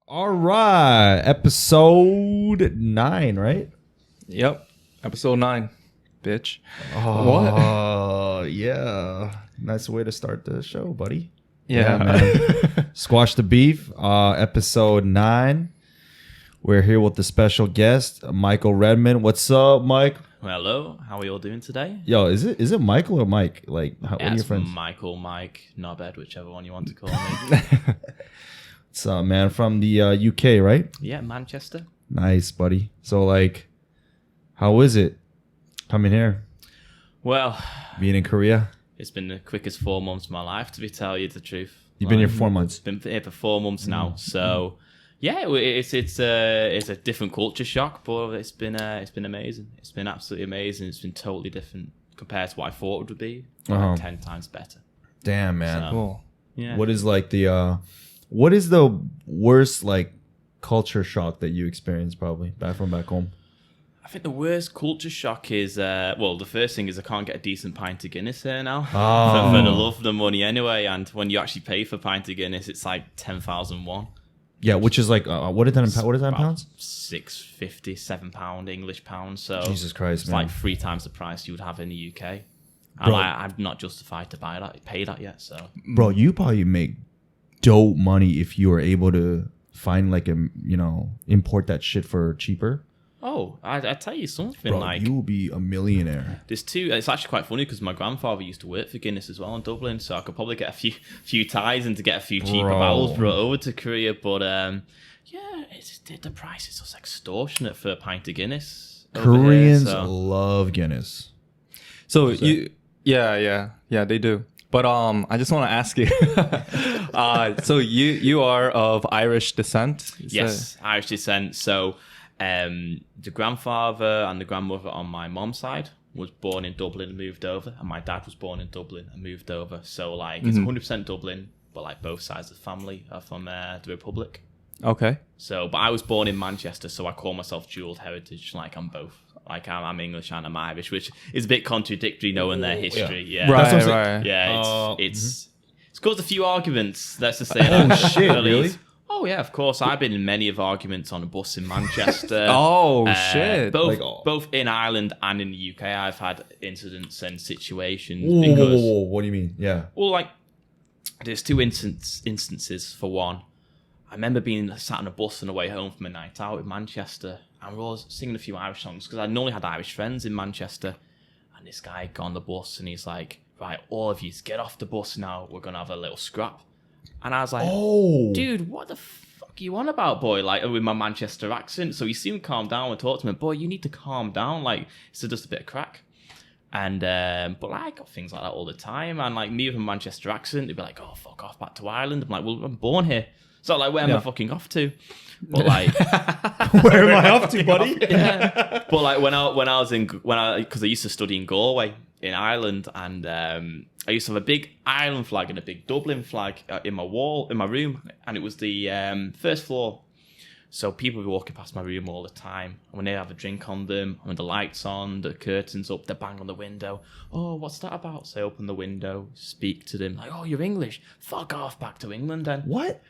All right, episode 9, right? Yep, episode 9, bitch. Oh, yeah. Nice way to start the show, buddy. Yeah, man. Squash the Beef, episode 9. We're here with the special guest, Michael Redmond. What's up, Mike? Hello, how are you all doing today? Yo, is it Michael or Mike? Like, what are your friends? Michael, Mike, Nobed, whichever one you want to call me. It's man from the UK, right? Yeah, Manchester. Nice, buddy. So, like, how is it coming here? Well, Being in Korea? it's been the quickest 4 months of my life, to tell you the truth. You've been here 4 months. Been here for 4 months now, so yeah, it's a different culture shock, but it's been amazing. It's been absolutely amazing. It's been totally different compared to what I thought it would be. Like 10 times better. Damn, man. So, cool. Yeah. What is like the what is the worst like culture shock that you experienced probably back home? I think the worst culture shock is, well, the first thing is I can't get a decent pint of Guinness here now. Oh. For the love of the money anyway, and when you actually pay for a pint of Guinness, it's like 10,001. Yeah, which is like what is that in pounds? £6.50, £7 English pounds. So Jesus Christ, it's man. like 3 times the price you would have in the UK. And Bro. I'm not justified to pay that yet. So Bro, you probably make dope money if you were able to find like import that shit for cheaper. I tell you something, Bro, like you will be a millionaire. there's two. It's actually quite funny because my grandfather used to work for Guinness as well in Dublin, so I could probably get a few ties and to get a few cheaper Bro. barrels brought over to Korea. But yeah, the price is just extortionate for a pint of Guinness. over here, Koreans so- love Guinness. So yeah, they do. But I just want to ask you. So you are of Irish descent? Yes, Irish descent. So the grandfather and the grandmother on my mom's side was born in Dublin and moved over, and my dad was born in Dublin and moved over. So like it's 100% Dublin, but like both sides of the family are from the Republic. Okay. So, but I was born in Manchester, so I call myself dual heritage. Like I'm both. Like I'm English and I'm Irish, which is a bit contradictory knowing their history. Yeah, Right, That's what I'm right. Yeah, it's caused a few arguments. Let's just say. Oh, that. shit, really? Oh yeah, of course. I've been in many of arguments on a bus in Manchester. Oh, shit. Both Like, both in Ireland and in the UK, I've had incidents and situations Whoa, because what do you mean? Yeah. well, like there's two instances. For one, I remember being sat on a bus on the way home from a night out in Manchester, and we were all singing a few Irish songs because I normally had Irish friends in Manchester. And this guy got on the bus and he's like, "Right, all of you, get off the bus now. We're gonna have a little scrap." And I was like, Oh, "Dude, what the fuck are you on about, boy?" Like with my Manchester accent. So he seemed calm down and talked to me. "Boy, you need to calm down. Like it's just a bit of crack." And but like, I got things like that all the time. And like me with a Manchester accent, they'd be like, "Oh, fuck off back to Ireland." I'm like, "Well, I'm born here." So like, where am I fucking off to? But like, where am I off to, buddy? yeah. But like because I used to study in Galway in Ireland, and I used to have a big Ireland flag and a big Dublin flag in my room, and it was the first floor. So people would be walking past my room all the time. And when they have a drink on them, when the lights on, the curtains up, they bang on the window. "Oh, what's that about?" So I open the window, speak to them like, "Oh, you're English? Fuck off back to England then." What?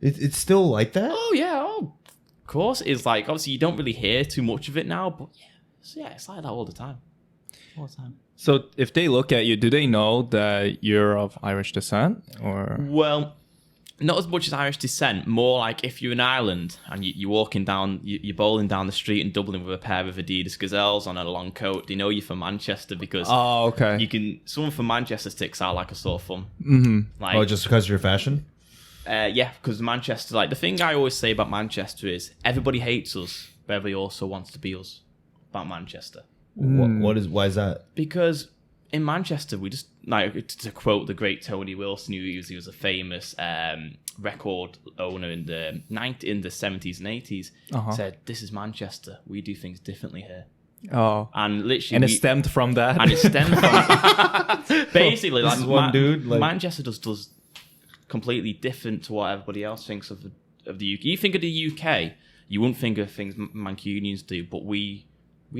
It's still like that? Oh yeah, of course. It's like obviously you don't really hear too much of it now, but yeah, it's like that all the time. All the time. So if they look at you, do they know that you're of Irish descent, or? Well, not as much as Irish descent, more like if you're in Ireland and you're walking down, you're bowling down the street in Dublin with a pair of Adidas Gazelles on a long coat, they know you're from Manchester because Oh, okay. someone from Manchester sticks out like a sore thumb. Like, Oh, just because of your fashion? yeah, because Manchester, like the thing I always say about Manchester is everybody hates us, but everybody also wants to be us about Manchester. Why is that? Because in Manchester, we just, like, to quote the great Tony Wilson, he was a famous record owner in the 70s and 80s, said, "This is Manchester. We do things differently here." Oh. And literally, And it stemmed from that. and it stemmed from basically like one dude, like- Manchester does completely different to what everybody else thinks of the UK. You think of the UK, you wouldn't think of things Mancunians do, but we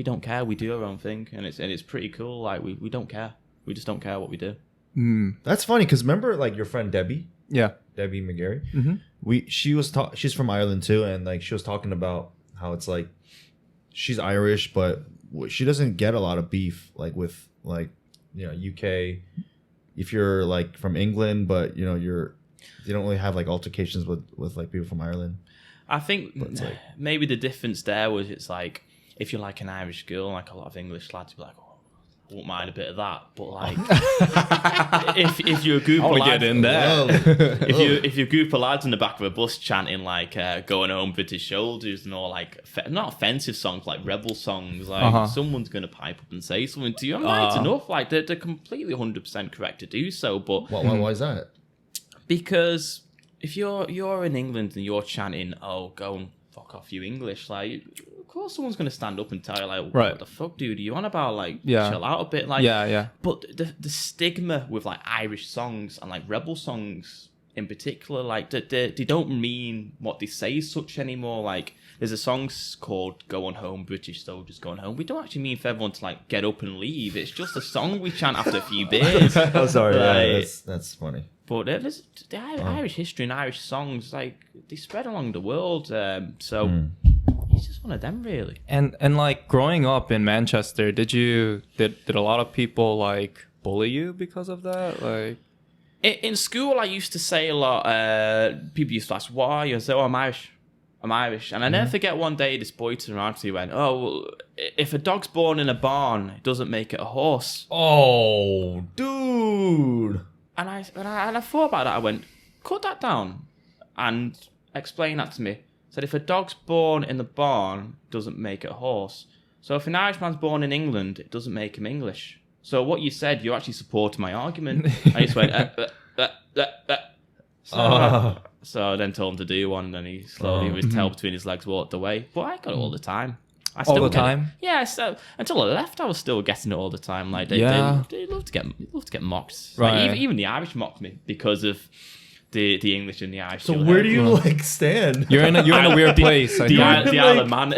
don't care. We do our own thing, and it's pretty cool. Like we don't care. We just don't care what we do. That's funny because remember like your friend Debbie? Yeah. Debbie McGarry. Mm-hmm. She's from Ireland too, and like she was talking about how it's like she's Irish, but she doesn't get a lot of beef like with like UK. If you're like from England, but you don't really have like altercations with like people from Ireland. I think like, maybe the difference there was it's like if you're like an Irish girl, like a lot of English lads be like, oh, I won't mind a bit of that. But like if you're a group of lads in there. if you're a group of lads in the back of a bus chanting like going home British shoulders and all like not offensive songs like rebel songs, like someone's gonna pipe up and say something to you. I'm right enough. Like they're completely 100% correct to do so. But why is that? Because if you're in England and you're chanting, "Oh, go and fuck off, you English," like of course someone's gonna stand up and tell you like, "What the fuck, dude? Are you on about like chill out a bit?" Like, But the stigma with like Irish songs and like rebel songs in particular, like they don't mean what they say as such anymore. Like there's a song called "Go On Home, British Soldiers Going Home." We don't actually mean for everyone to like get up and leave. It's just a song we chant after a few beers. Oh, sorry, like, that's funny. But there's the Irish history and Irish songs, like they spread along the world. So he's just one of them, really. And like growing up in Manchester, did a lot of people like bully you because of that? Like in school, I used to say a lot. People used to ask, "What are you?" I say, "Oh, I'm Irish. I'm Irish." And I never forget one day this boy turned around to me and went, "Oh, well, if a dog's born in a barn, it doesn't make it a horse." Oh, dude. And I thought about that. I went, cut that down and explain that to me. Said if a dog's born in the barn, it doesn't make it a horse. So if an Irishman's born in England, it doesn't make him English. So what you said, you actually supported my argument. I just went, So I then told him to do one, and then he slowly, with his tail between his legs, walked away. But I got it all the time. All the time? Yeah, so until I left, I was still getting it all the time. Like they love to get mocked. Right. Like, even the Irish mocked me because of the English and the Irish. So where do you like stand? You're in a weird place. The Island man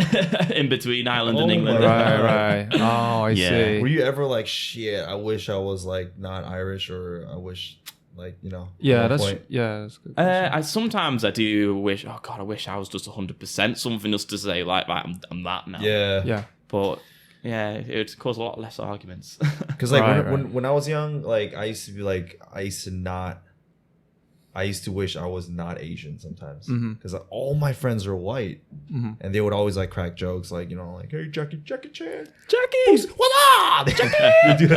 in between Ireland and England. Right. Oh, I see. Were you ever like, shit, I wish I was like not Irish, or I wish like, that's point? that's good. I sometimes I do wish. Oh God, I wish I was just 100% something just to say like I'm that now. Yeah. But yeah, it would cause a lot less arguments. Because like when I was young, like I used to wish I was not Asian sometimes, because all my friends are white, and they would always like crack jokes like like, "Hey Jackie Chan, what up, Jackie?"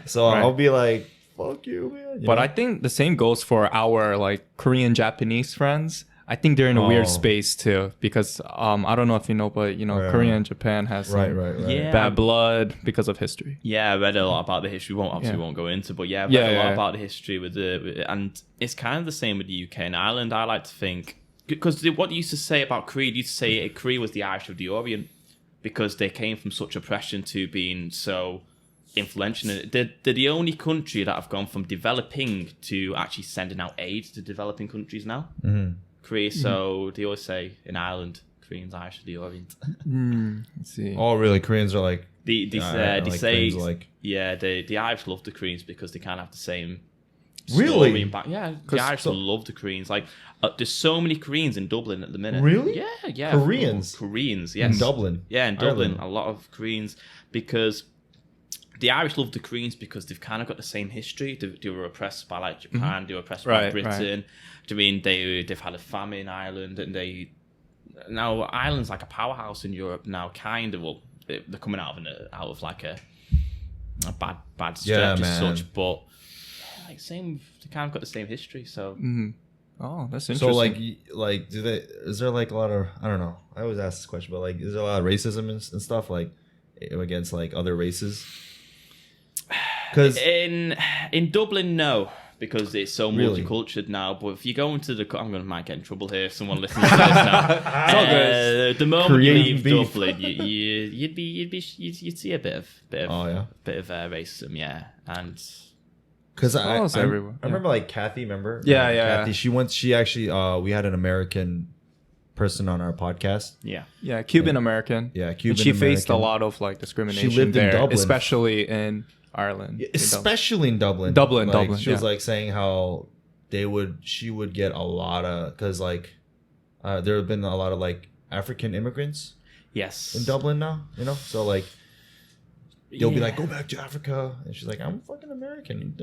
So I'll be like, "Fuck you, man." But I think the same goes for our like Korean Japanese friends. I think they're in a weird space too, because I don't know if you know, but Korea and Japan has some bad blood because of history. Yeah, I read a lot about the history. We won't go into, but I read a lot about the history and it's kind of the same with the UK and Ireland. I like to think, because what they used to say about Korea, they used to say Korea was the Irish of the Orient, because they came from such oppression to being so influential. They're the only country that have gone from developing to actually sending out aid to developing countries now. Korea, so they always say in Ireland, Koreans Irish of the Orient. Let's see. Oh, really? Koreans are like they say like, the Irish love the Koreans because they kind of have the same really story yeah, the Irish love the Koreans. Like there's so many Koreans in Dublin at the minute. Really? Yeah. Koreans, yes. In Dublin. Yeah, in Dublin, Ireland. a lot of Koreans, because the Irish love the Koreans because they've kind of got the same history. They were oppressed by like Japan. They were oppressed by Britain. I mean, they've had a famine in Ireland, and now Ireland's like a powerhouse in Europe now. Kind of, well, they're coming out of like a bad stretch as such, but like same. They kind of got the same history. So. Oh, that's interesting. So like is there like a lot of, I don't know, I always ask this question, but like is there a lot of racism and stuff like against like other races? Because in Dublin, no, because it's so multicultural now. But if you go into might get in trouble here if someone listens to this now. The moment you leave Dublin, you'd see a bit of racism, and because I everywhere. I remember like Kathy. Remember? Kathy. She actually we had an American person on our podcast. Yeah, Cuban American. Yeah, Cuban. And she faced American. a lot of like discrimination. She lived there, in Dublin, especially in Ireland. Especially in Dublin. Dublin. She was like saying how she would get a lot of, because like there have been a lot of like African immigrants in Dublin now, you know, so like they'll be like, go back to Africa, and she's like, I'm fucking American.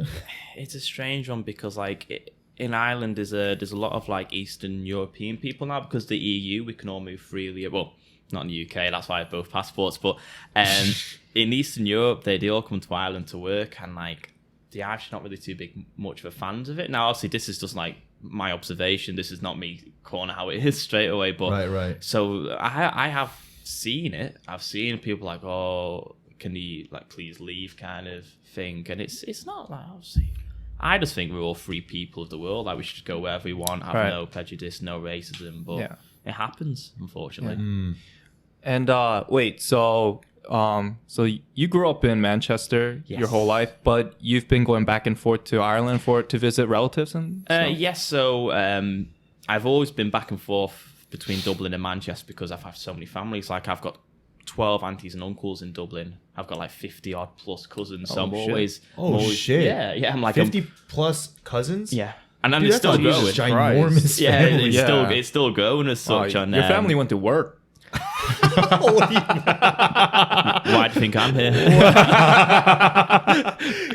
It's a strange one because like in Ireland there's a lot of like Eastern European people now, because the EU, we can all move freely. Well, not in the UK, that's why I have both passports, but in Eastern Europe they all come to Ireland to work, and like the Irish are not really too much of a fans of it. Now obviously this is just like my observation, this is not me calling how it is straight away, but right. So I have seen it. I've seen people like, oh, can you like please leave kind of thing, and it's not like, obviously I just think we're all free people of the world, like we should go wherever we want, have no prejudice, no racism, but it happens, unfortunately. And wait, so you grew up in Manchester your whole life, but you've been going back and forth to Ireland to visit relatives and stuff? Yes, so I've always been back and forth between Dublin and Manchester because I've had so many families. Like I've got 12 aunties and uncles in Dublin. I've got like 50 odd plus cousins. So I'm always shit. Yeah, I'm like 50 plus cousins. Yeah. And then it's still growing. Ginormous family. It's still growing as such. Your family went to work. Why do you think I'm here?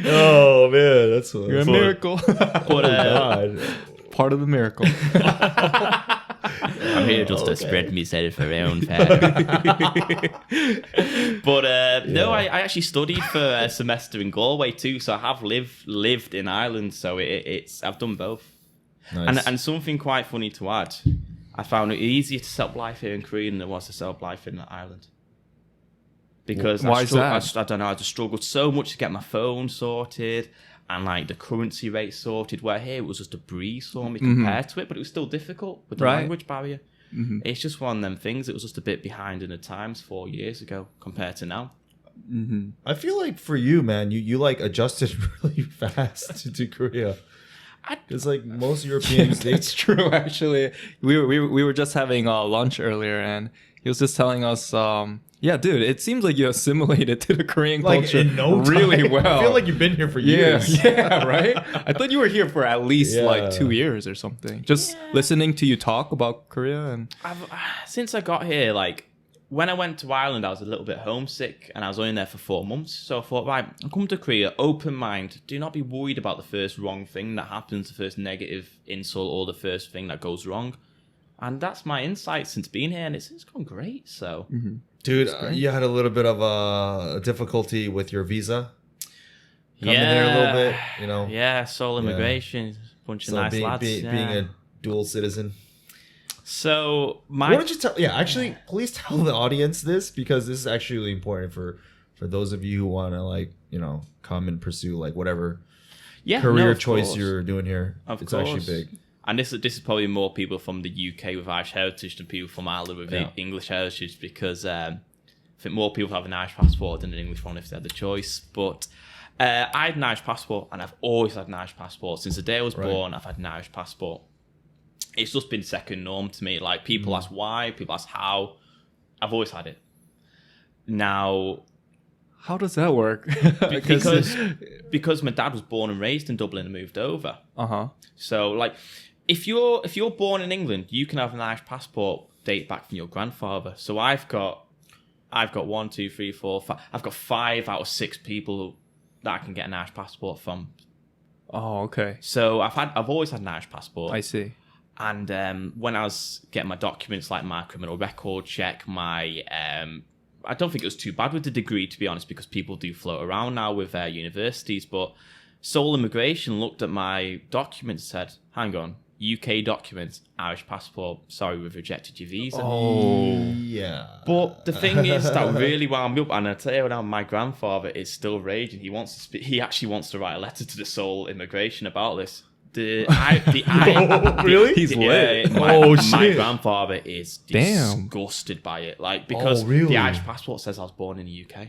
Oh man, that's you're a miracle. But God, part of the miracle. I'm here just to spread myself around. But no, I actually studied for a semester in Galway too, so I have lived in Ireland. So it's I've done both. Nice. And something quite funny to add. I found it easier to set up life here in Korea than it was to set up life in Ireland. Because why is that? I don't know, I just struggled so much to get my phone sorted and like the currency rate sorted, where here it was just a breeze for me compared to it, but it was still difficult with the language barrier. It's just one of them things. It was just a bit behind in the times 4 years ago compared to now. I feel like for you, man, you like adjusted really fast to Korea. It's like most Europeans. It's true, actually. We were just having lunch earlier, and he was just telling us, yeah, dude, it seems like you assimilated to the Korean culture in no really time. well. I feel like you've been here for years. Yeah, right? I thought you were here for at least like 2 years or something. Just listening to you talk about Korea. And since I got here, like, when I went to Ireland, I was a little bit homesick, and I was only there for 4 months. So I thought, right, I'll come to Korea, open mind. Do not be worried about the first wrong thing that happens, the first negative insult, or the first thing that goes wrong. And that's my insight since being here, and it's gone great. So, dude, you had a little bit of difficulty with your visa coming here a little bit, you know. Yeah, sole immigration, bunch of nice lads. Being a dual citizen. So why don't you tell? Yeah, actually, please tell the audience this, because this is actually really important for those of you who want to, like, you know, come and pursue like whatever career choice you're doing here. It's actually big. And this is probably more people from the UK with Irish heritage than people from Ireland with English heritage, because I think more people have an Irish passport than an English one if they had the choice. But I had an Irish passport, and I've always had an Irish passport since the day I was born. I've had an Irish passport. It's just been second norm to me. Like, people ask why, people ask how. I've always had it. Now, how does that work? because my dad was born and raised in Dublin and moved over. So, like, if you're born in England, you can have an Irish passport date back from your grandfather. So I've got 1, 2, 3, 4, 5. I've got 5 out of 6 people that I can get an Irish passport from. Oh, okay. So I've always had an Irish passport. I see. And when I was getting my documents, like my criminal record check, my I don't think it was too bad with the degree, to be honest, because people do float around now with their universities. But sole immigration looked at my documents and said, hang on, UK documents, Irish passport, sorry, we've rejected your visa. Oh, yeah. But the thing is that really wound me up, and I tell you now, my grandfather is still raging. He actually wants to write a letter to the sole immigration about this. Really? He's lit. My grandfather is disgusted by it, like, because the Irish passport says I was born in the UK.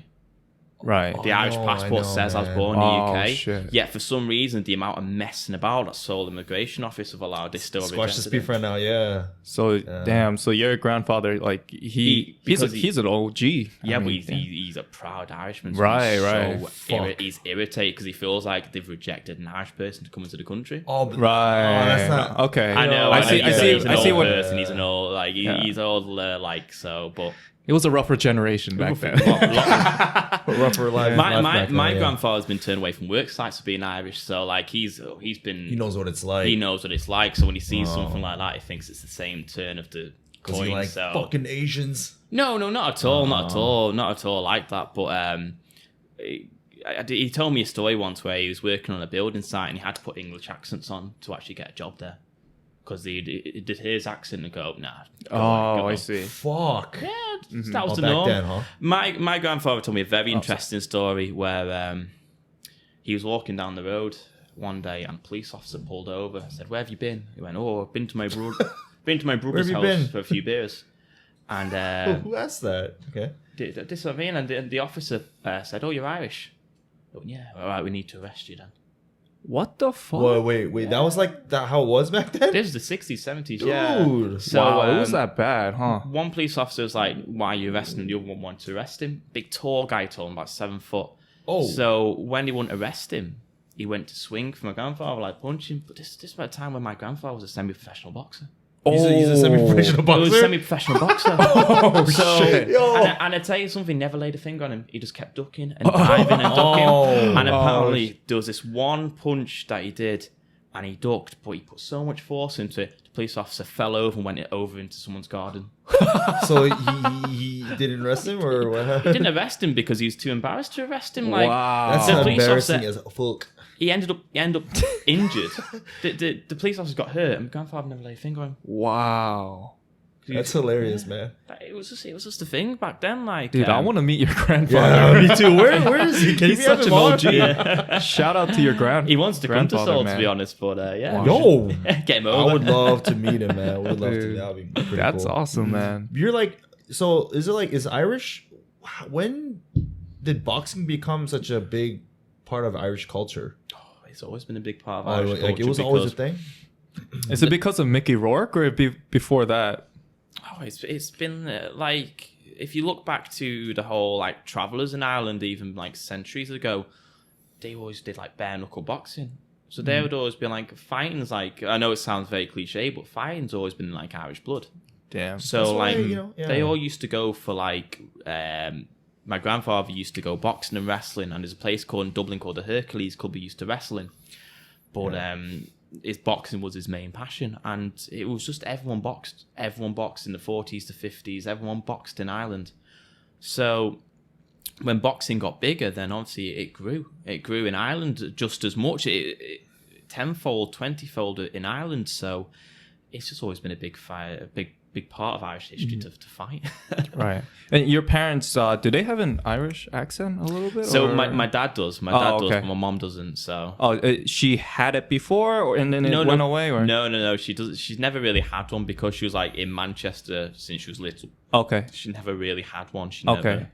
Right. The Irish passport says I was born in the UK. Shit. Yet for some reason, the amount of messing about that Seoul Immigration Office have allowed, they still Squash this rejected beef it. right now, yeah. So damn. So your grandfather, like he's an OG. Yeah, but he's a proud Irishman. So Right. He's irritated because he feels like they've rejected an Irish person to come into the country. Oh, but, Right. that's not okay. I know. I see. He's an old what. person. He's an old he's old so, but. It was a rougher generation back then. rougher life. My grandfather's been turned away from work sites for being Irish, so like he knows what it's like. He knows what it's like. So when he sees something like that, he thinks it's the same turn of the coin. He like so fucking Asians. No, not at all, not at all like that. But he told me a story once where he was working on a building site and he had to put English accents on to actually get a job there. Because he did his accent and go, nah. I see. Fuck. Yeah, that was the norm. Then, huh? My grandfather told me a very interesting story where he was walking down the road one day and a police officer pulled over and said, "Where have you been?" He went, "Oh, I've been to my brother's house for a few beers." And who asked that? Okay. This is what I mean. And the officer said, "Oh, you're Irish." I went, "Yeah, all right, we need to arrest you then." What the fuck? Whoa, wait. That was like that how it was back then? This was the 60s, 70s, Dude. yeah. So, wow, it was that bad, huh? One police officer was like, "Why are you arresting him?" The other one wanted to arrest him. Big tall guy told him, about 7 foot. Oh. So when he wouldn't arrest him, he went to swing for my grandfather, like punch him. But this was about a time when my grandfather was a semi-professional boxer. He's a semi-professional boxer? He was a semi-professional boxer. Oh, shit. Yo. And I tell you something, never laid a finger on him. He just kept ducking and diving and ducking. And apparently there was this one punch that he did and he ducked, but he put so much force into it, the police officer fell over and went over into someone's garden. So he didn't arrest him or what? He didn't arrest him because he was too embarrassed to arrest him. Like, wow. That's the police embarrassing officer, as fuck. He ended up injured. The police officer got hurt and my grandfather never laid a finger on him. Wow. That's hilarious, man. It was just a thing back then. Like, dude, I want to meet your grandfather. Yeah, me too. Where is he? He's such an OG. Yeah. Shout out to your grandfather. He wants to come to Seoul, to be honest, but yeah. Yo, get him over. I would love to meet him, man. I would love to. That would be pretty That's cool. awesome, man. You're like, so is Irish? When did boxing become such a big part of Irish culture? It's always been a big part of Irish culture. Like it was always a thing. Is it because of Mickey Rourke or before that? Oh, it's been like, if you look back to the whole like travelers in Ireland, even like centuries ago, they always did like bare knuckle boxing. So there would always be like fighting's like, I know it sounds very cliche, but fighting's always been like Irish blood. Damn. So like they all used to go for like my grandfather used to go boxing and wrestling, and there's a place in Dublin called the Hercules Club he used to wrestle in. But his boxing was his main passion, and it was just everyone boxed in the 40s to 50s. Everyone boxed in Ireland. So when boxing got bigger, then obviously it grew in Ireland just as much, it tenfold, 20-fold in Ireland. So it's just always been a big fight, a big part of Irish history to fight. Right. And your parents, do they have an Irish accent a little bit? So or? my dad does. My dad does, okay. but my mom doesn't. So she had it before, and then it went away, or no. She does. She's never really had one because she was like in Manchester since she was little. Okay. She never really had one. Okay.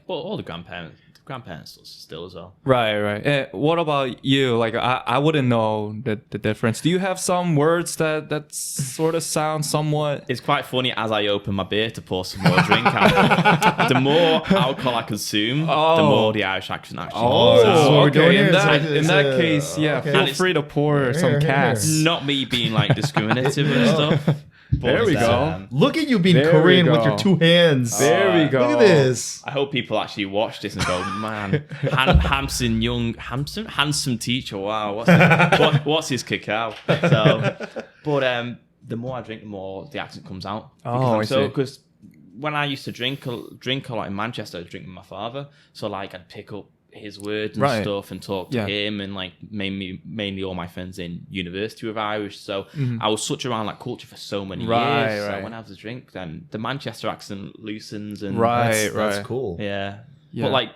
But all the grandparents still as well. Right. What about you? Like, I wouldn't know the difference. Do you have some words that sort of sound somewhat? It's quite funny as I open my beer to pour some more drink out. The more alcohol I consume, the more the Irish accent actually comes out. Okay. In that case, feel free to pour some cast. Not me being like discriminative and stuff. There we go. Look at you being Korean with your two hands. There we go. Look at this. I hope people actually watch this and go, man, handsome teacher. Wow, what's his Kakao? So, but the more I drink, the more the accent comes out. Because when I used to drink a lot in Manchester, I'd drink with my father. So like I'd pick up his words and stuff and talk to him, and like mainly all my friends in university were Irish, so I was such around like culture for so many years. So when I have a drink, then the Manchester accent loosens, and that's cool. Yeah. But like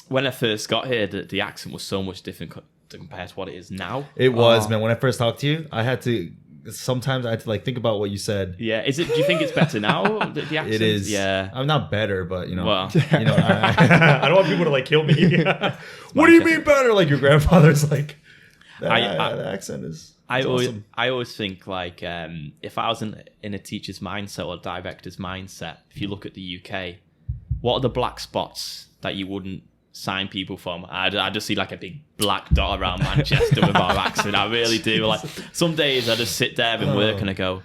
when I first got here, the accent was so much different compared to what it is now. It was, man. When I first talked to you, I had to sometimes I have to like think about what you said. Yeah, is it? Do you think it's better now? The accent? It is. Yeah, I'm not better, but you know, well, I don't want people to like kill me. What do you mean better? Like your grandfather's like. The accent is. I always think like if I was in a teacher's mindset or a director's mindset, if you look at the UK, what are the black spots that you wouldn't sign people from? I just see like a big black dot around Manchester with our accent. I really do. Like some days I just sit there and work and I go,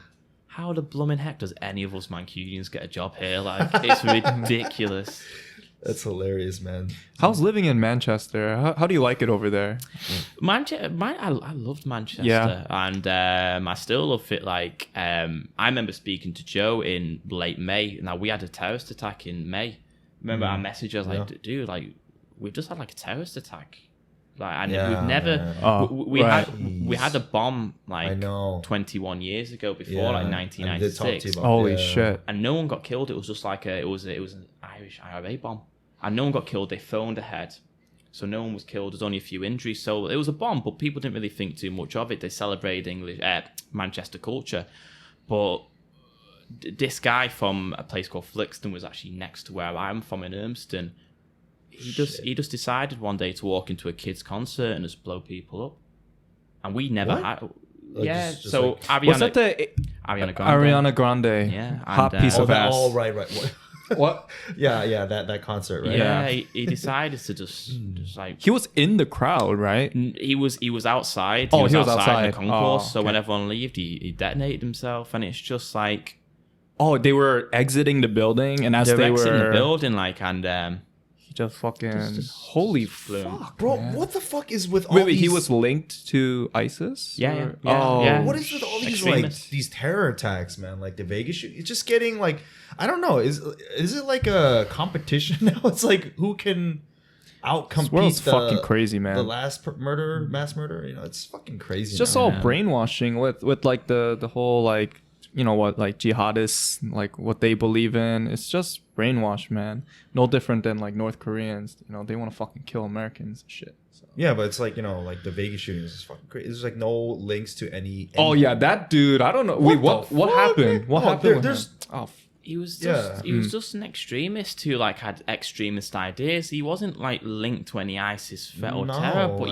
how the blooming heck does any of us Mancunians get a job here? Like it's ridiculous. That's hilarious, man. How's living in Manchester? How do you like it over there? I loved Manchester, and I still love it. Like I remember speaking to Joe in late May. Now we had a terrorist attack in May. Remember our message? I was like, dude, like we've just had like a terrorist attack. Like and we've never we had a bomb like 21 years ago before, like 1996. Holy shit! And no one got killed. It was just like it was an Irish IRA bomb, and no one got killed. They phoned ahead, so no one was killed. There's only a few injuries. So it was a bomb, but people didn't really think too much of it. They celebrated English Manchester culture, but this guy from a place called Flixton was actually next to where I'm from in Urmston. He just decided one day to walk into a kids' concert and just blow people up, and we never had. Like just so like, Ariana, was that the Ariana Grande? Yeah, hot piece of ass. Oh, right. What? Yeah, that concert, right? Yeah, he decided to just like he was in the crowd, right? He was outside. He was outside in the concourse. So when everyone left, he detonated himself, and it's just like, they were exiting the building, and as they were exiting the building, like and. Just fucking holy fuck, bro! Man. What the fuck is with all these? Wait, he was linked to ISIS? Yeah. What is with all these like these terror attacks, man? Like the Vegas shoot. It's just getting like I don't know. Is it like a competition now? It's like who can outcompete the fucking crazy, man. The mass murder. You know, it's fucking crazy. It's just all brainwashing with like the whole like. You know what, like jihadists, like what they believe in. It's just brainwash, man. No different than like North Koreans. You know, they want to fucking kill Americans and shit. So. Yeah, but it's like, you know, like the Vegas shooting is fucking crazy. There's like no links to any. Oh yeah, that dude. I don't know. What happened? What happened? He was just an extremist who like had extremist ideas. He wasn't like linked to any ISIS threat or terror, but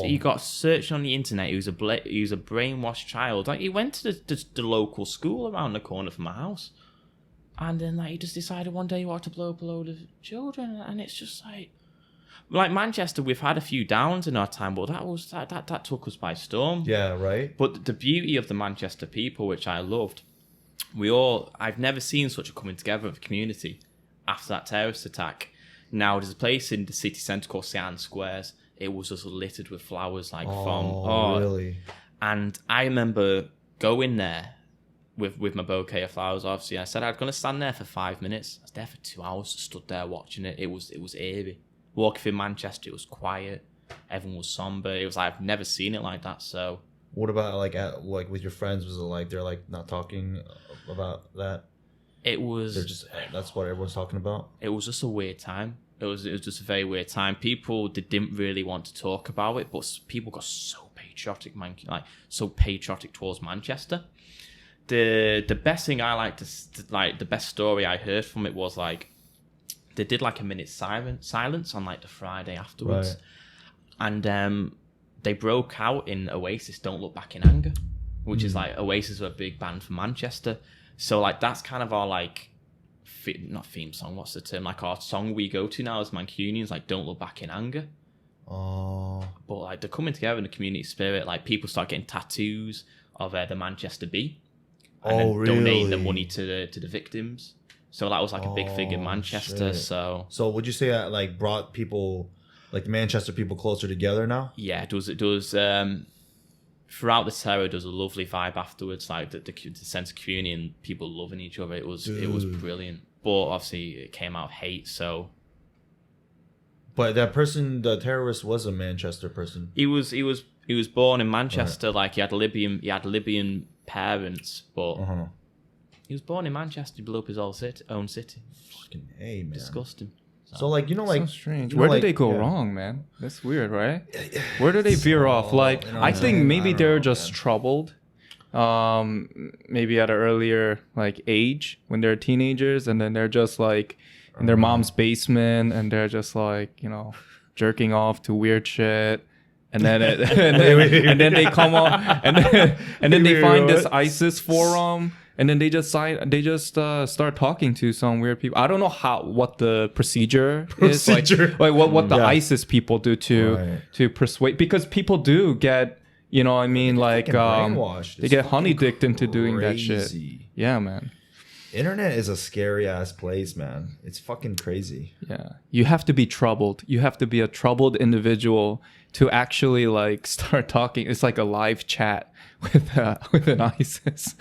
he got searched on the internet. He was a brainwashed child. Like he went to the local school around the corner from my house, and then like he just decided one day he wanted to blow up a load of children, and it's just like Manchester. We've had a few downs in our time, but that took us by storm. Yeah, right. But the beauty of the Manchester people, which I loved. I've never seen such a coming together of a community after that terrorist attack. Now, there's a place in the city centre called Sian Squares. It was just littered with flowers, really? And I remember going there with my bouquet of flowers, obviously. I said I was going to stand there for 5 minutes. I was there for 2 hours, stood there watching it. It was eerie. Walking through Manchester, it was quiet. Everyone was somber. It was like, I've never seen it like that, so... What about like with your friends? Was it like they're like not talking about that? It was. They're just that's what everyone's talking about. It was just a weird time. It was just a very weird time. People didn't really want to talk about it, but people got so patriotic, so patriotic towards Manchester. The best thing I liked the best story I heard from it was like they did like a minute silence on like the Friday afterwards, right. And they broke out in Oasis Don't Look Back in Anger, which is like Oasis are a big band from Manchester. So like that's kind of our like not theme song, what's the term? Like our song we go to now as Mancunians, like Don't Look Back in Anger. Oh. But like they're coming together in the community spirit. Like people start getting tattoos of the Manchester Bee. And then donating the money to the victims. So that was like a big thing in Manchester. Shit. So would you say that like brought people like the Manchester people closer together now? Yeah, it does. Throughout the terror, there was a lovely vibe afterwards, like the sense of community and people loving each other. It was brilliant. But obviously, it came out of hate. So, but that person, the terrorist, was a Manchester person. He was born in Manchester. Right. Like he had Libyan parents, but he was born in Manchester. He blew up his own city. Fucking A, man. Disgusting. So like so strange. Where did they go wrong, man? That's weird, right? Where did they veer off? Like I think maybe they're just troubled, maybe at an earlier like age when they're teenagers, and then they're just like in their mom's basement, and they're just like, you know, jerking off to weird shit. And then and then they come on, and then they find this ISIS forum, and then they just start talking to some weird people. I don't know what the procedure is, like what the ISIS people do to persuade, because people do get, you know what I mean, like they get honey dicked into doing that shit. Yeah, man. Internet is a scary ass place, man. It's fucking crazy. Yeah, you have to be troubled. You have to be a troubled individual to actually like start talking. It's like a live chat with an ISIS.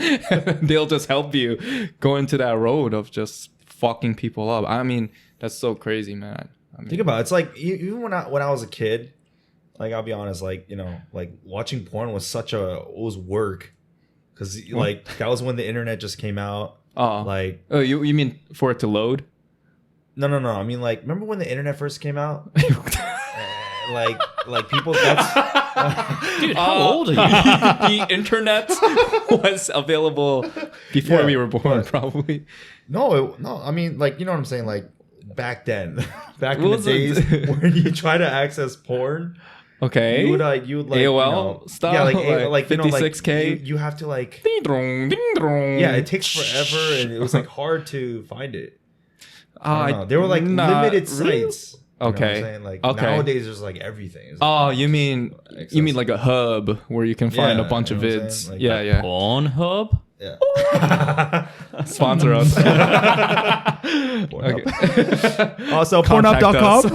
They'll just help you go into that road of just fucking people up. I mean, that's so crazy, man. I mean, think about it. It's like even when I was a kid, like I'll be honest, like, you know, like watching porn was it was work, because like that was when the internet just came out. Like, oh, you mean for it to load? No. I mean, like, remember when the internet first came out? like people. That's dude. How old are you? The internet was available before we were born, probably. No. I mean, like, you know what I'm saying? Like back then, back in the days when you try to access porn. Okay. You would like AOL, you know, stuff. Yeah, like 56K. You know, like you have to like. Ding dong, ding dong. Yeah, it takes forever, and it was like hard to find it. I don't know. They were like limited sites. Okay. You know what I'm saying? Like nowadays, there's like everything. You mean like a hub where you can find a bunch of vids? Like yeah. Pornhub. Yeah. Sponsor us. Okay. Also, Pornhub.com.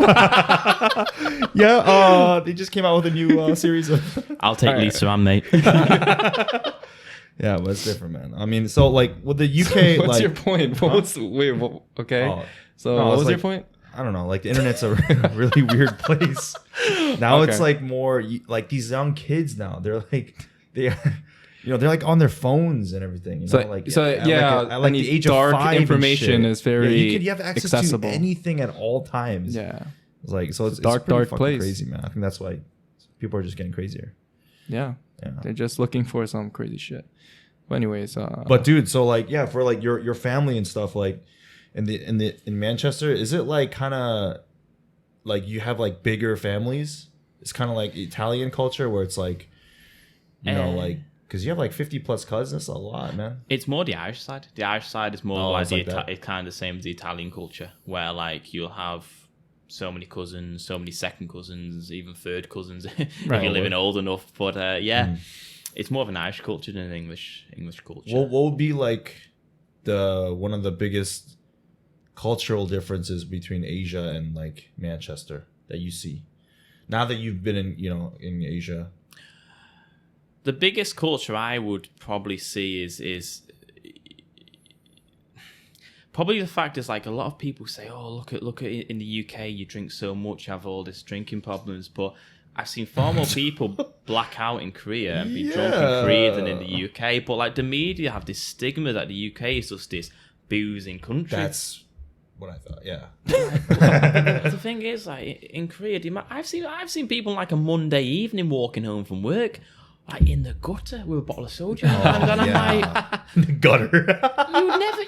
Yeah. They just came out with a new series of. I'll take Lisa and mate. Yeah, but it's different, man. I mean, so like with the UK, what's like, your point? Okay. So what was your point? I don't know. Like the internet's a really weird place. Now it's like more like these young kids now. They're like you know, they're like on their phones and everything. You know, like at like the age of 5 information is very you have access accessible to anything at all times. Yeah, it's like it's dark place. Crazy, man. I think that's why people are just getting crazier. Yeah, they're just looking for some crazy shit. But anyways, but dude, so like for like your family and stuff, like in Manchester, is it like kind of like you have like bigger families? It's kind of like Italian culture where it's like, you know, like. Because you have like 50 plus cousins. That's a lot, man. It's more the Irish side. The Irish side is more it's kind of the same as the Italian culture, where like you'll have so many cousins, so many second cousins, even third cousins if you're living old enough. But it's more of an Irish culture than an English culture. What would be like one of the biggest cultural differences between Asia and like Manchester that you see now that you've been in Asia? The biggest culture I would probably see is probably the fact is like a lot of people say, oh, look at in the UK, you drink so much, you have all this drinking problems. But I've seen far more people black out in Korea and be drunk in Korea than in the UK. But like the media have this stigma that the UK is just this boozing country. That's what I thought. Yeah. The thing is, like in Korea, I've seen people like a Monday evening walking home from work. Like in the gutter with a bottle of soju, and I'm like, the gutter.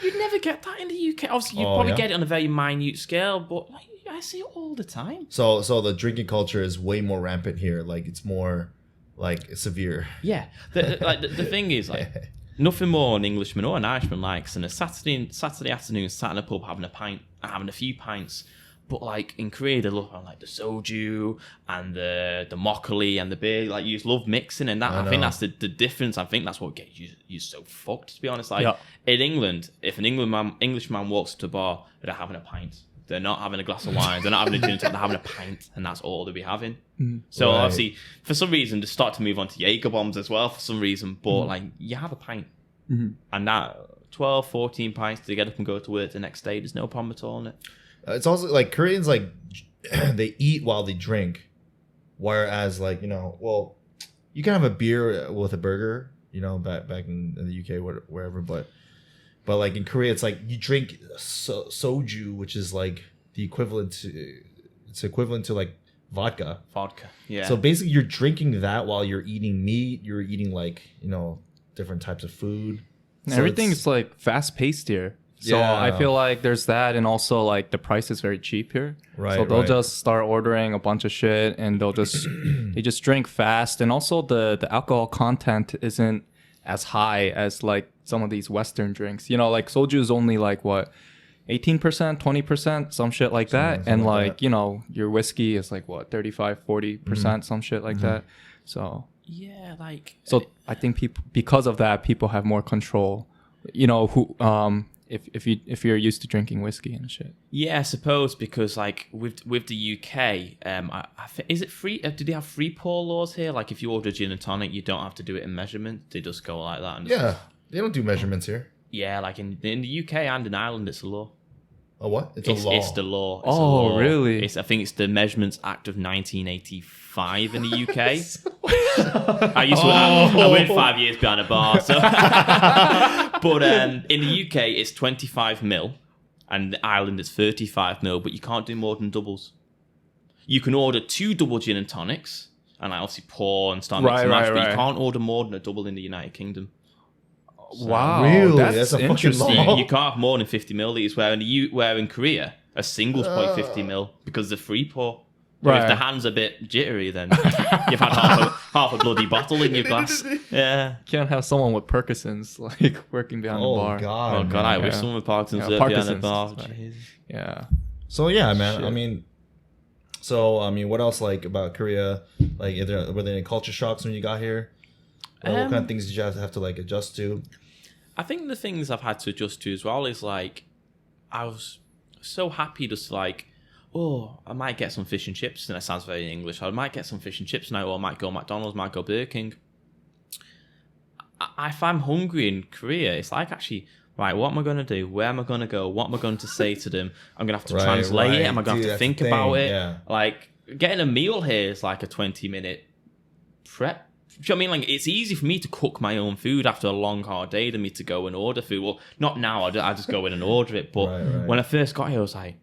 you'd never get that in the UK. Obviously, you'd probably get it on a very minute scale, but like I see it all the time. So the drinking culture is way more rampant here. Like it's more like severe. Yeah, the thing is like nothing more an Englishman or an Irishman likes than a Saturday afternoon sat in a pub having a pint, having a few pints. But like in Korea, they love like the soju and the makgeolli and the beer. Like you just love mixing, and that I think that's the difference. I think that's what gets you so fucked. To be honest, like in England, if an Englishman walks to a bar, they're having a pint. They're not having a glass of wine. They're not having a gin and tonic. They're having a pint, and that's all they'll be having. So obviously, for some reason, they start to move on to Jaeger bombs as well. For some reason, but like you have a pint, and that 12, 14 pints to get up and go to work the next day. There's no problem at all in it. It's also like Koreans, like they eat while they drink, whereas like, you know, well, you can have a beer with a burger, you know, back in the UK, wherever, but like in Korea, it's like you drink soju, which is like the equivalent to like vodka. Yeah. So basically, you're drinking that while you're eating meat. You're eating like, you know, different types of food. So everything's like fast paced here. So I feel like there's that, and also like the price is very cheap here. Right. So they'll just start ordering a bunch of shit, and they'll just they just drink fast, and also the alcohol content isn't as high as like some of these Western drinks. You know, like soju is only like what 18%, 20%, some shit like that, and like that. You know, your whiskey is like what 35, 40%, some shit like that. So yeah, like I think people, because of that, people have more control. You know, who if you're used to drinking whiskey and shit. Yeah, I suppose, because like with the UK, is it free? Do they have free pour laws here? Like if you order gin and tonic, you don't have to do it in measurement. They just go like that. And they don't do measurements here. Yeah, like in the UK and in Ireland, it's a law. A what? It's a law. It's the law. It's a law. Really? I think it's the Measurements Act of 1985 in the UK. I went 5 years behind a bar. So. But in the UK, it's 25 mil, and in Ireland, it's 35 mil, but you can't do more than doubles. You can order 2 double gin and tonics, and I obviously pour and start mixing match, but you can't order more than a double in the United Kingdom. So, wow, really? That's a fucking law. You can't have more than 50 milliliters, where in Korea, a single's 0.50 mil because the free pour. Right. If the hand's a bit jittery, then you've had half a bloody bottle in your glass. Yeah. Can't have someone with Parkinson's like working behind the bar. Oh god, I wish someone with Parkinson's behind the bar. Yeah. So yeah, man. Shit. I mean, what else like about Korea? Like, were there any culture shocks when you got here? What kind of things did you have to like adjust to? I think the things I've had to adjust to as well is like, I was so happy just like, oh, I might get some fish and chips, and that sounds very English. I might get some fish and chips now, or I might go McDonald's, might go Burger King. If I'm hungry in Korea, it's like actually, right, what am I going to do? Where am I going to go? What am I going to say to them? I'm going to have to translate it. Am I going to have to think about it? Yeah. Like, getting a meal here is like a 20-minute prep. Do you know what I mean? Like, it's easy for me to cook my own food after a long, hard day than me to go and order food. Well, not now. I just go in and order it. But when I first got here, I was like,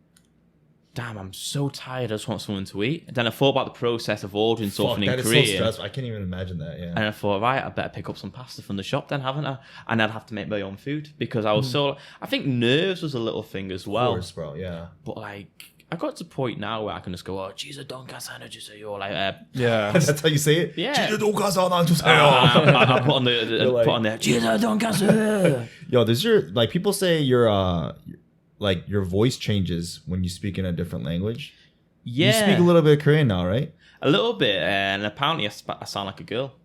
damn, I'm so tired. I just want something to eat. And then I thought about the process of ordering something in Korea. So stressful. I can't even imagine that. Yeah. And I thought, right, I better pick up some pasta from the shop then, haven't I? And I'd have to make my own food because I was I think nerves was a little thing as well. Of course, bro. Yeah. But like, I got to the point now where I can just go, oh, cheese donkasan 주세요. Like, yeah. That's how you say it? Yeah. cheese donkasan 주세요. I put on the cheese donkasan. Yo, like people say like your voice changes when you speak in a different language. Yeah. You speak a little bit of Korean now, right? A little bit, and apparently I sound like a girl.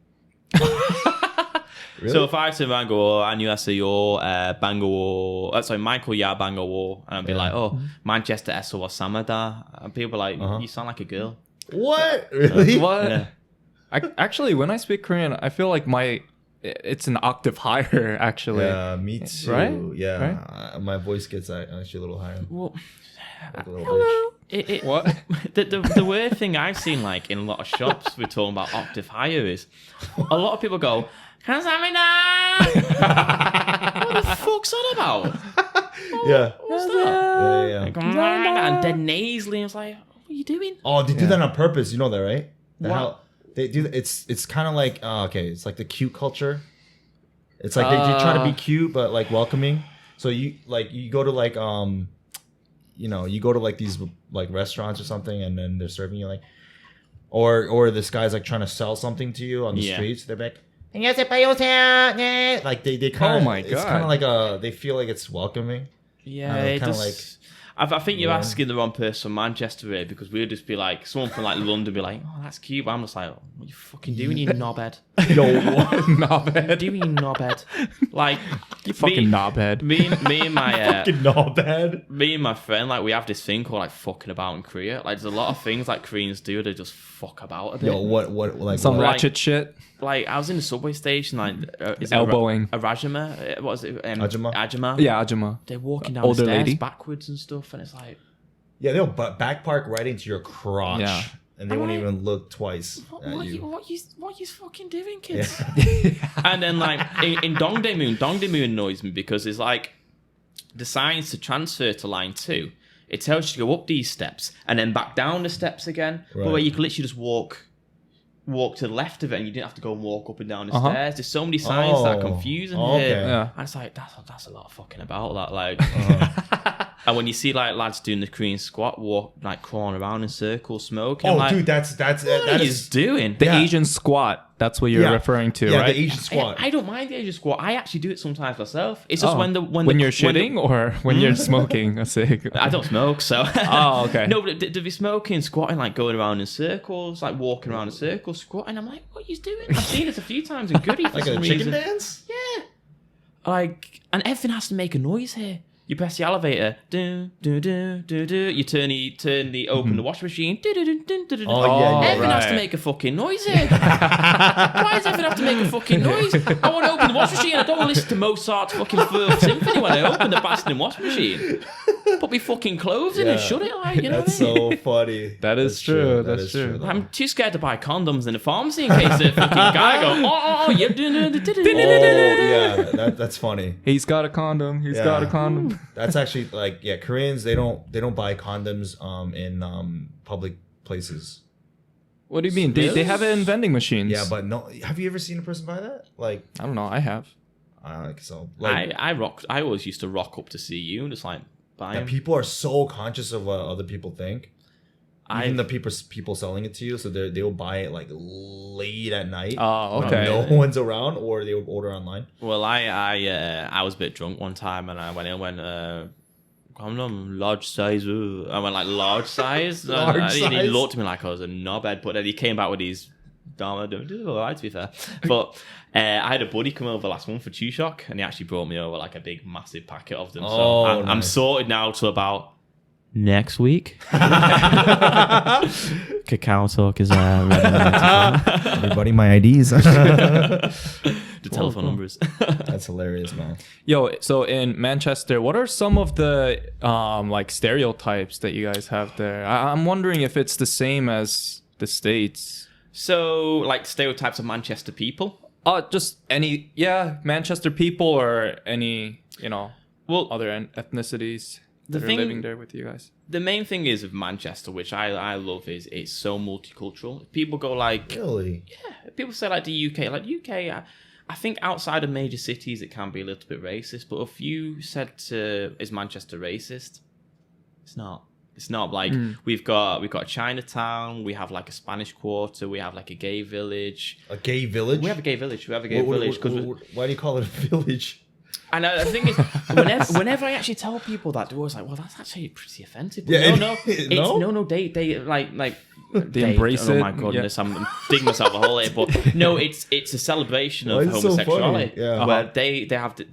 Really? So if I turn around and go, 안녕하세요, bango, sorry, Michael ya bango, and I'd be like, oh, Manchester SO Samada, and people are like, you sound like a girl. What? Really? What? Yeah. Actually, when I speak Korean, I feel like it's an octave higher, actually. Yeah, me too. Right? Yeah, right? My voice gets actually a little higher. Well, like a little bitch. What? The weird thing I've seen, like in a lot of shops, we're talking about octave higher, is a lot of people go, 감사합니다. What the fuck's that about? Yeah. What's that? Yeah. Like, and dead nasally. I was like, what are you doing? Oh, they do that on purpose. You know that, right? What? They do. It's kind of like it's like the cute culture. It's like they try to be cute but like welcoming. So you go to like you go to like these like restaurants or something, and then they're serving you like, or this guy's like trying to sell something to you on the streets. They're like, like they kind of. Oh my god! It's kind of like they feel like it's welcoming. Yeah, it does. Like, I think you're asking the wrong person from Manchester here, because we'd just be like, someone from like London be like, oh, that's cute. But I'm just like, what are you fucking doing, you knobhead? Yo, what? Knobhead? Doing, you knobhead? Like, you fucking knobhead. Me and my fucking knobhead. Me and my friend, like, we have this thing called like fucking about in Korea. Like, there's a lot of things like Koreans do. They just fuck about a bit. Yo, what like some what? ratchet shit? Like, I was in the subway station, like, elbowing. Arajima? What was it? Ajima? Yeah, Ajima. They're walking down the stairs lady. Backwards and stuff, and it's like... Yeah, they'll back park right into your crotch, and they won't even look twice at you. What you fucking doing, kids? Yeah. And then, like, in Dongdaemun annoys me because it's like the signs to transfer to line 2. It tells you to go up these steps and then back down the steps again, but where you can literally just walk walk to the left of it, and you didn't have to go and walk up and down the stairs. There's so many signs that are confusing here. Yeah. And it's like that's a lot of fucking about that. Like, and when you see like lads doing the Korean squat, crawling around in circles, smoking. Oh, like, dude, that is doing the Asian squat. That's what you're referring to, right? Yeah, the Asian squat. I don't mind the Asian squat. I actually do it sometimes myself. It's just when you're shitting or when you're smoking a cig. I don't smoke, so. Oh, okay. No, but to be smoking, squatting, like going around in circles, like walking around in circles, squatting. I'm like, what are you doing? I've seen this a few times in Goody for like some a reason. chicken dance? Yeah. Like, and everything has to make a noise here. You press the elevator, do do do do do. You open the washing machine, do do do do do do. Everything has to make a fucking noise here. Why does everything have to make a fucking noise? I want to open the washing machine. I don't want to listen to Mozart's fucking Fourth Symphony when I open the bastard washing machine. Put me fucking clothes in and shut it, like, you know. That's what I mean? so funny. That's true. That's true. I'm too scared to buy condoms in the pharmacy in case the fucking guy goes, you're doing yeah, that's funny. He's got a condom. He's got a condom. That's actually like, Koreans, they don't buy condoms in public places. What do you mean? They have it in vending machines. Yeah, but no. Have you ever seen a person buy that? Like, I don't know. I have. So like, I always used to rock up to see you and just like buy them. People are so conscious of what other people think. Even the people selling it to you, so they'll buy it like late at night. Oh, okay. When no one's around, or they will order online. Well, I was a bit drunk one time, and I went in and went, condom, large size. Ooh. I went like large size. He looked at me like I was a knobhead, but then he came back with these. Did all right, to be fair. But I had a buddy come over last month for Chew Shock, and he actually brought me over like a big, massive packet of them. So I'm sorted now to about next week. Kakao Talk is ready. Everybody, my IDs. The telephone numbers. That's hilarious, man. Yo, so in Manchester, what are some of the like stereotypes that you guys have there? I'm wondering if it's the same as the States. So, like stereotypes of Manchester people? Just any, Manchester people or any, other ethnicities that are living there with you guys. The main thing is of Manchester, which I love, is it's so multicultural. People go like, really? Yeah. People say like the UK, I think outside of major cities it can be a little bit racist. But if you said is Manchester racist? It's not. It's not. Like we've got a Chinatown, we have like a Spanish Quarter, we have like a gay village. A gay village? We have a gay village. Because why do you call it a village? And the thing is, whenever I actually tell people that, they're always like, "Well, that's actually pretty offensive." But they embrace it. Oh my goodness, I'm digging myself a hole here. But no, it's a celebration of homosexuality. So where they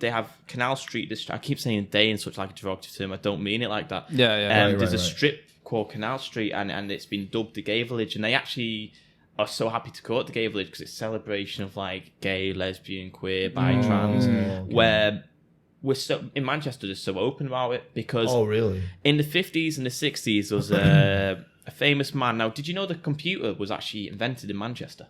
have Canal Street. I keep saying "they" in such like a derogatory term. I don't mean it like that. There's a strip called Canal Street, and it's been dubbed the Gay Village, and they actually are so happy to call it the Gay Village because it's a celebration of like gay, lesbian, queer, bi, trans, where we're so in Manchester just so open about it because in the 50s and the 60s there was a famous man. Now, did you know the computer was actually invented in Manchester?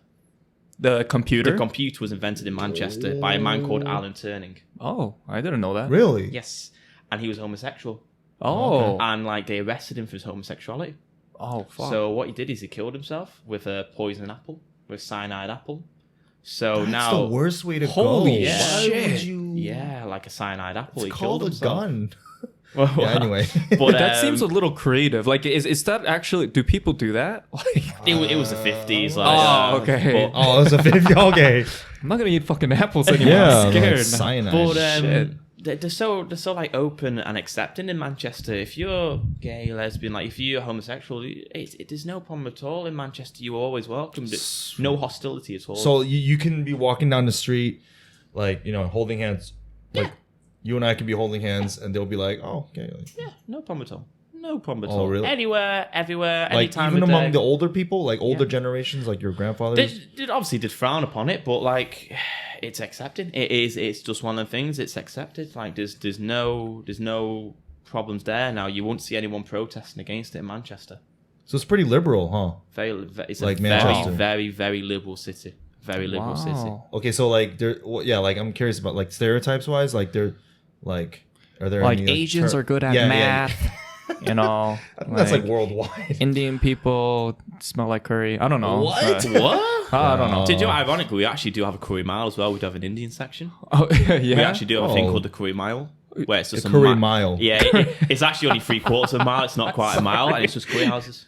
The computer? The computer was invented in Manchester by a man called Alan Turing. Oh, I didn't know that. Really? Yes. And he was homosexual. Oh. And like they arrested him for his homosexuality. Oh, fuck. So what he did is he killed himself with a poison apple, with cyanide apple. So that's now the worst way to go. Holy shit! Yeah, like a cyanide apple. It's he called killed a gun. Well, anyway, but that seems a little creative. Like, is that actually? Do people do that? It was the 50s. Like, okay. It was the 50s. Okay. I'm not gonna eat fucking apples anymore. I'm scared. Like cyanide. But they're so like open and accepting in Manchester. If you're gay, lesbian, like if you're homosexual, there's no problem at all in Manchester. You're always welcome. There's no hostility at all. So you can be walking down the street, like holding hands. Like you and I can be holding hands, and they'll be like, "Oh, okay." Like, yeah, no problem at all. No problem at all. Really? Anywhere, everywhere, like anytime. Even among the older people, like older generations, like your grandfathers. They obviously did frown upon it, but like it's accepted. It's just one of the things. It's accepted. Like there's no problems there now. You won't see anyone protesting against it in Manchester. So it's pretty liberal, huh? It's like a Manchester. very, very liberal city. Very liberal city. Okay, so like like I'm curious about like stereotypes wise, like they're like, are there like any, Asians are good at math? You know, I think that's like worldwide. Indian people smell like curry. I don't know. What? What? I don't know. Did you know, ironically, we actually do have a curry mile as well. We do have an Indian section. Oh, yeah. We actually do have a thing called the curry mile. Where it's just a curry mile. Yeah, it's actually only 3/4 of a mile. It's not quite a mile, and it's just curry houses.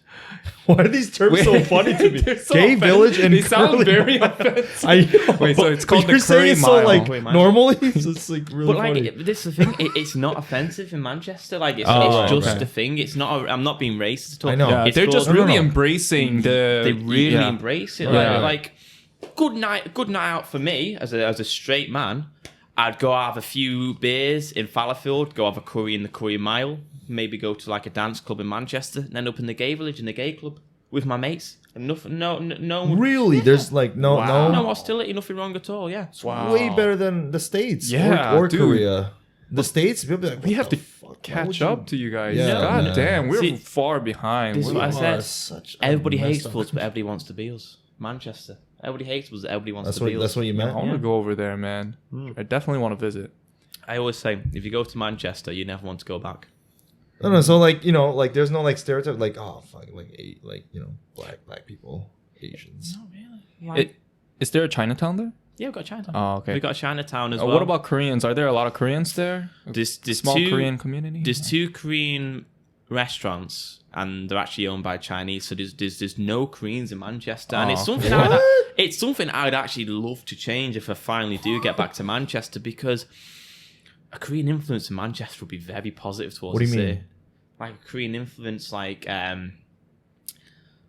Why are these terms so funny to me? So Gay village and they sound very offensive. Wait, so it's called the curry mile. So like normally, so it's like really but like funny. this is the thing. It's not offensive in Manchester. Like it's just a thing. It's not. I'm not being racist at all. I know. Yeah, they're just really embracing the. They really embrace it. Like good night out for me as a straight man. I'd go have a few beers in Fallowfield, go have a curry in the Curry Mile, maybe go to like a dance club in Manchester, and end up in the gay village in the gay club with my mates. And nothing, no. Really, there's like no hostility, nothing wrong at all. Yeah, it's way better than the States, or dude. Korea. The States, people be like, we have to catch up to you guys. Yeah, God damn, we're far behind. This is what I said. Everybody hates us, but everybody wants to be us. Manchester. Everybody hates us. Everybody wants to be us. That's what you meant? I want to go over there, man. I definitely want to visit. I always say, if you go to Manchester, you never want to go back. No. So like, you know, like there's no like stereotype like, oh fuck, like you know, black people, Asians. Not really. Is there a Chinatown there? Yeah, we've got Chinatown. Oh, okay. We've got Chinatown as well. What about Koreans? Are there a lot of Koreans there? There's small Korean community. There's 2 Korean restaurants, and they're actually owned by Chinese. So there's no Koreans in Manchester, and it's something I'd actually love to change if I finally do get back to Manchester, because a Korean influence in Manchester would be very positive towards the city. What do you mean? Like a Korean influence, like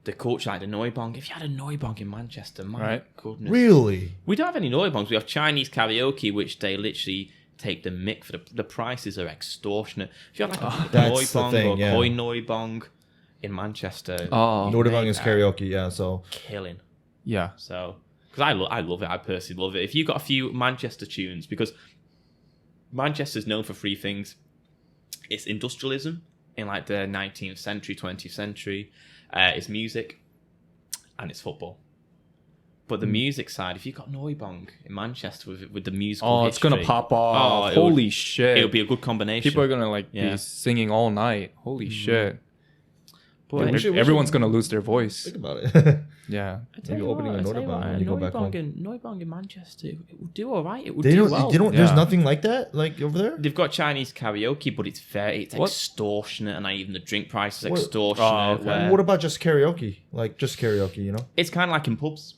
the culture, like the Noibong. If you had a Noibong in Manchester, my goodness. Really? We don't have any Noibongs. We have Chinese karaoke, which they literally take the mick for. The prices are extortionate. If you have like a Noibong or Koi Noibong in Manchester, Noibong is karaoke, yeah. So killing, yeah. So because I love it, I personally love it. If you got a few Manchester tunes, because Manchester's known for 3 things: it's industrialism in like the 19th century, 20th century. It's music, and it's football. But the music side, if you got Noibong in Manchester with the musical it's gonna pop off. Holy shit! It'll be a good combination. People are gonna be singing all night. Holy shit! But everyone's gonna lose their voice. Think about it. Yeah. Maybe opening a Noibong when you go back home. Noibong in Manchester, it would do all right. It would do well. There's nothing like that, like over there. They've got Chinese karaoke, but it's extortionate, and even the drink price is extortionate. What about just karaoke? Like just karaoke, you know? It's kind of like in pubs.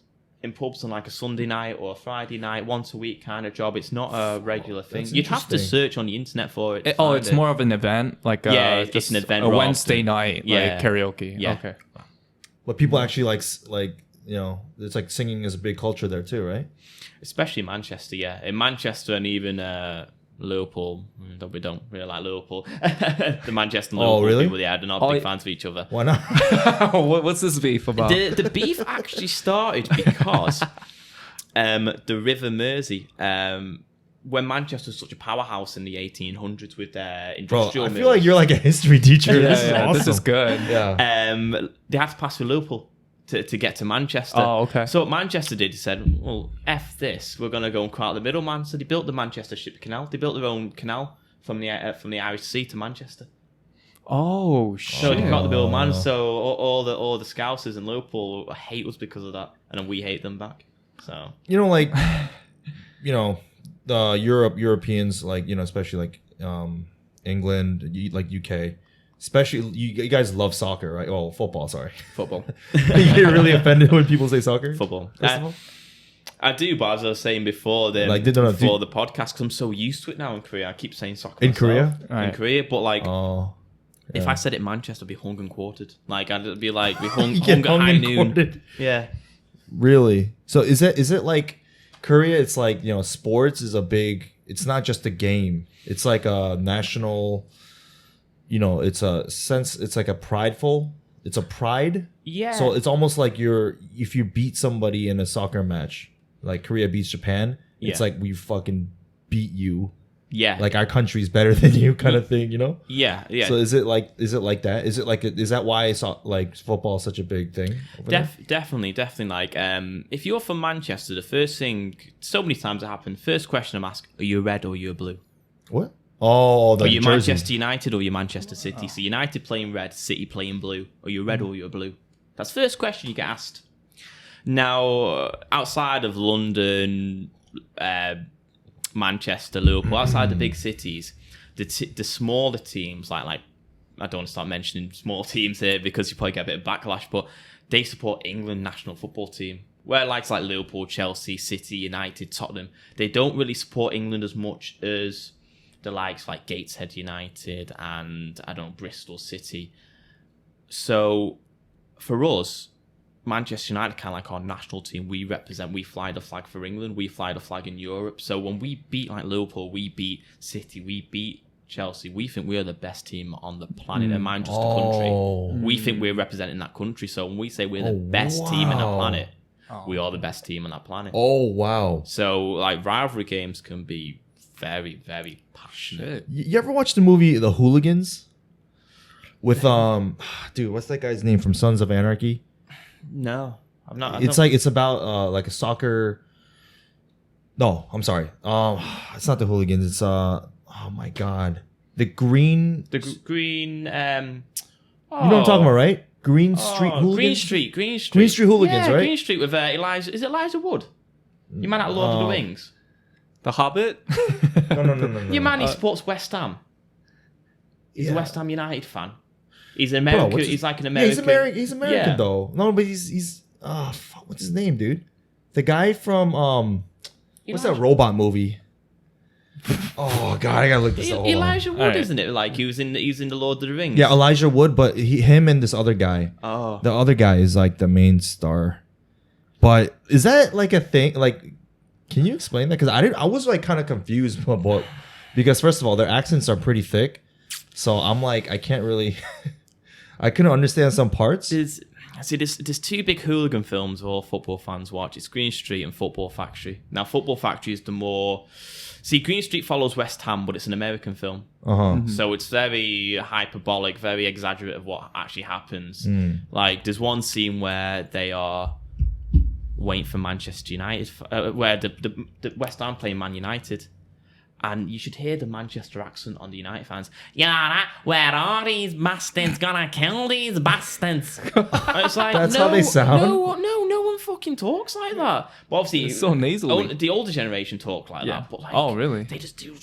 On like a Sunday night or a Friday night, once a week kind of job. It's not a regular thing. You'd have to search on the internet for it. It's more of an event, like just an event. A Wednesday night, like karaoke. Yeah. Okay. But people actually like you know, it's like singing is a big culture there too, right? Especially in Manchester, yeah. In Manchester and even Liverpool, though we don't really like Liverpool. The Manchester and Liverpool people, they're not big fans of each other. Why not? What's this beef about? The beef actually started because the River Mersey, when Manchester was such a powerhouse in the 1800s with their industrial mills. I feel like you're like a history teacher. This is awesome. This is good. Yeah. They had to pass through Liverpool to get to Manchester. Oh, okay. So what Manchester did, he said, well, F this, we're going to go and cut out the middleman. So they built the Manchester Ship Canal. They built their own canal from the Irish Sea to Manchester. Oh, shit. So they cut the middleman. So all the Scousers in Liverpool hate us because of that. And then we hate them back. So, you know, like, you know, the Europeans, like, you know, especially like England, like UK, especially you guys love soccer, right? Oh, football. Sorry, football. You get really offended when people say soccer. Football. I do, but as I was saying before, the podcast, because I'm so used to it now in Korea. I keep saying soccer in Korea, in Korea, but like, if I said it in Manchester, I'd be hung and quartered. Like I'd be like, we hung at high noon. Quartered. Yeah. Really? So is it like Korea? It's like, you know, sports is a big. It's not just a game. It's like a national. You know, it's a sense. It's like a prideful. It's a pride. Yeah. So it's almost like if you beat somebody in a soccer match, like Korea beats Japan, it's like we fucking beat you. Yeah. Like our country's better than you, kind of thing, you know? Yeah, yeah. So is it like that? Is that why like football is such a big thing? Definitely. Like, if you're from Manchester, the first thing, so many times it happened, first question I'm asked, are you red or are you blue? What? Oh, the Are you jersey. Manchester United or you Manchester City? So United playing red, City playing blue. Are you red or you're blue? That's the first question you get asked. Now, outside of London, Manchester, Liverpool, outside the big cities, the smaller teams, like I don't want to start mentioning small teams here because you probably get a bit of backlash, but they support England national football team. Where like Liverpool, Chelsea, City, United, Tottenham, they don't really support England as much as the likes like Gateshead United and I don't know, Bristol City. So for us, Manchester United kind of like our national team. We fly the flag for England. We fly the flag in Europe. So when we beat like Liverpool, we beat City, we beat Chelsea, we think we are the best team on the planet. And mind just the country. We think we're representing that country. So when we say we're the best team on that planet, we are the best team on that planet. Oh, wow. So like rivalry games can be very, very passionate. You ever watch the movie The Hooligans? With, dude, what's that guy's name from Sons of Anarchy? No, I'm not. It's about like a soccer. No, I'm sorry. It's not The Hooligans. It's oh my god, the green. The green. You know what I'm talking about, right? Green Street Hooligans. Green Street. Green Street Hooligans, right? Green Street with Elijah. Is it Elijah Wood? You man at Lord of the Rings. The Hobbit. No. Your man, he supports West Ham. He's a West Ham United fan. He's an American. Bro, he's like an American. Yeah, he's American though. No, but he's what's his name, dude? The guy from what's that robot movie? Oh god, I gotta look this up. Elijah Wood, isn't it? Like he was in the Lord of the Rings. Yeah, Elijah Wood, but him and this other guy. Oh, the other guy is like the main star. But is that like a thing? Like, can you explain that? Because I was like kind of confused about because first of all, their accents are pretty thick, so I'm like I can't really. I couldn't understand some parts. There's two big hooligan films all football fans watch. It's Green Street and Football Factory. Now, Football Factory is the more... See, Green Street follows West Ham, but it's an American film. So it's very hyperbolic, very exaggerative of what actually happens. Like, there's one scene where they are waiting for Manchester United, where the West Ham playing Man United. And you should hear the Manchester accent on the United fans. Yeah, where are these bastards gonna kill these bastards? It's like, that's how they sound. No one fucking talks like that. But obviously, it's so nasally. The older generation talk like that. But like, really? They just do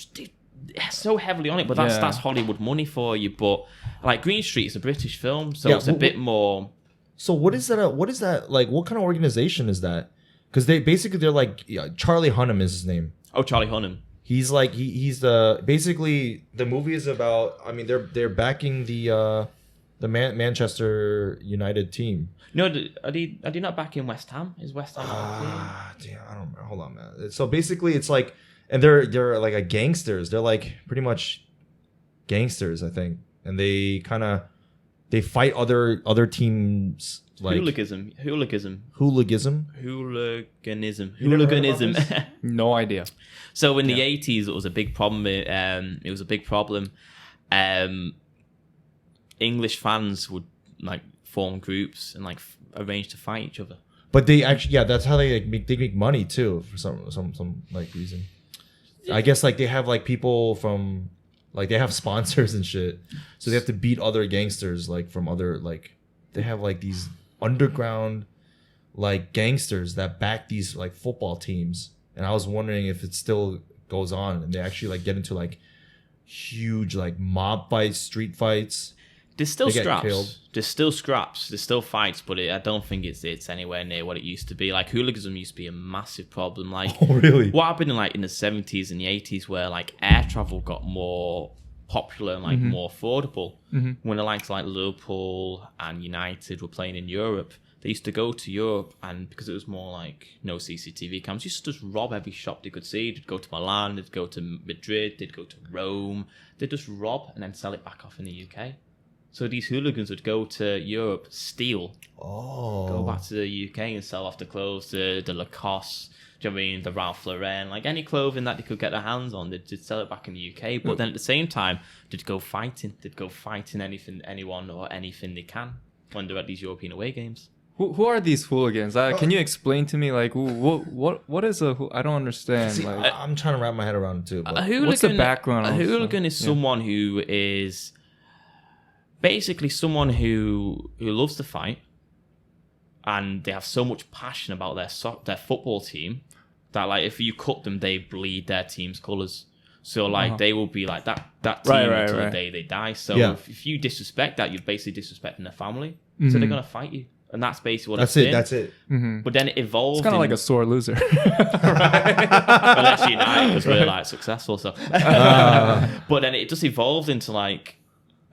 so heavily on it. But that's Hollywood money for you. But like Green Street is a British film, so it's a bit more. So what is that? What is that like? What kind of organization is that? Because they're like Charlie Hunnam is his name. Oh, Charlie Hunnam. He's like he's the basically the movie is about. I mean they're backing the Manchester United team. No, are they not backing West Ham? Is West Ham? Damn, I don't know. Hold on, man. So basically it's like, and they're like a gangsters. They're like pretty much gangsters, I think, and they fight other teams. Like hooliganism. No idea. So in the 80s, it was a big problem. It was a big problem. English fans would like form groups and like arrange to fight each other. But they actually, that's how they make money too for some like reason. I guess like they have like people from like they have sponsors and shit, so they have to beat other gangsters like from other like they have like these underground like gangsters that back these like football teams. And I was wondering if it still goes on and they actually like get into like huge like mob fights, street fights. There's still scraps. There's still scraps. There's still fights, but I don't think it's anywhere near what it used to be. Like hooliganism used to be a massive problem. Like, oh really? What happened in the 70s and the 80s, where like air travel got more popular and like more affordable. When the likes like Liverpool and United were playing in Europe, they used to go to Europe, and because it was more like no CCTV cams, used to just rob every shop they could see. They'd go to Milan, they'd go to Madrid, they'd go to Rome. They'd just rob and then sell it back off in the UK. So these hooligans would go to Europe, steal, go back to the UK and sell off the clothes, the Lacoste, do you know what I mean, the Ralph Lauren, like any clothing that they could get their hands on, they'd sell it back in the UK. But then at the same time, they'd go fighting anyone or anything they can when they're at these European away games. Who are these hooligans? Can you explain to me, like, what is a? I don't understand. See, like, I'm trying to wrap my head around it too. But what's the background? A hooligan is someone who is basically someone who loves to fight, and they have so much passion about their football team that, like, if you cut them, they bleed their team's colours. So, like, they will be like that team until the day they die. So if you disrespect that, you're basically disrespecting their family. So they're gonna fight you. And that's basically what it's been. That's it. Mm-hmm. But then it evolved. It's kind of like a sore loser. Unless United, because we're like successful. So, but then it just evolved into like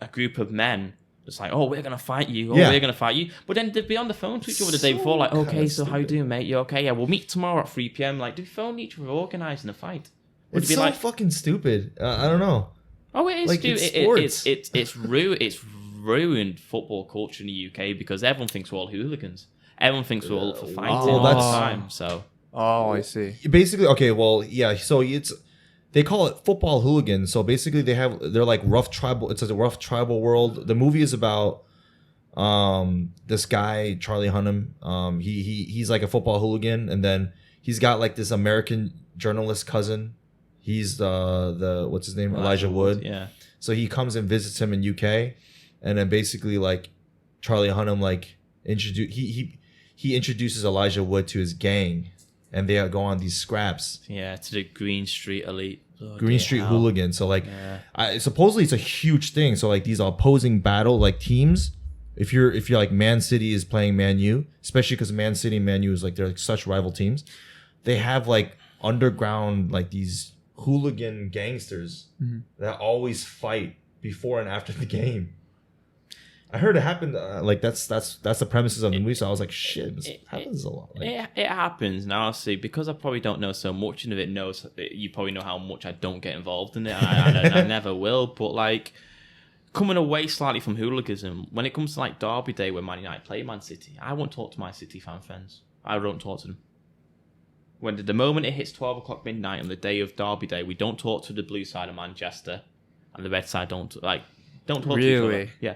a group of men. Just like, oh, we're gonna fight you. Oh, we're gonna fight you. But then they'd be on the phone to each other the day before, like, okay, so how you doing, mate? You okay? Yeah, we'll meet tomorrow at 3 p.m. Like, do we phone each other organising a fight? It's so like, fucking stupid. I don't know. Oh, it is like, stupid. It's ruined football culture in the UK because everyone thinks we're all hooligans. Everyone thinks we're all up for fighting all the time. So, I see. Basically, okay, well, yeah. So they call it football hooligans. So basically, they're like rough tribal. It's a rough tribal world. The movie is about this guy Charlie Hunnam. He's like a football hooligan, and then he's got like this American journalist cousin. He's the what's his name, Elijah Wood. Yeah. So he comes and visits him in UK. And then basically, like, Charlie Hunnam, like, he introduces Elijah Wood to his gang, and they go on these scraps. Yeah, to the Green Street Elite. Green Street Hooligans. So, like, supposedly it's a huge thing. So, like, these opposing battle, like, teams. If you're like Man City is playing Man U, especially because Man City and Man U is like they're like such rival teams, they have like underground like these hooligan gangsters that always fight before and after the game. I heard it happened. Like that's the premises of the movie. So I was like, shit, this happens a lot. Like, it happens now. Obviously, because I probably don't know so much of it. You probably know how much I don't get involved in it. I never will. But like coming away slightly from hooliganism, when it comes to like Derby Day when Man United play Man City, I won't talk to my City fan friends. I don't talk to them. When the moment it hits 12 o'clock midnight on the day of Derby Day, we don't talk to the blue side of Manchester, and the red side don't talk to each other. Yeah.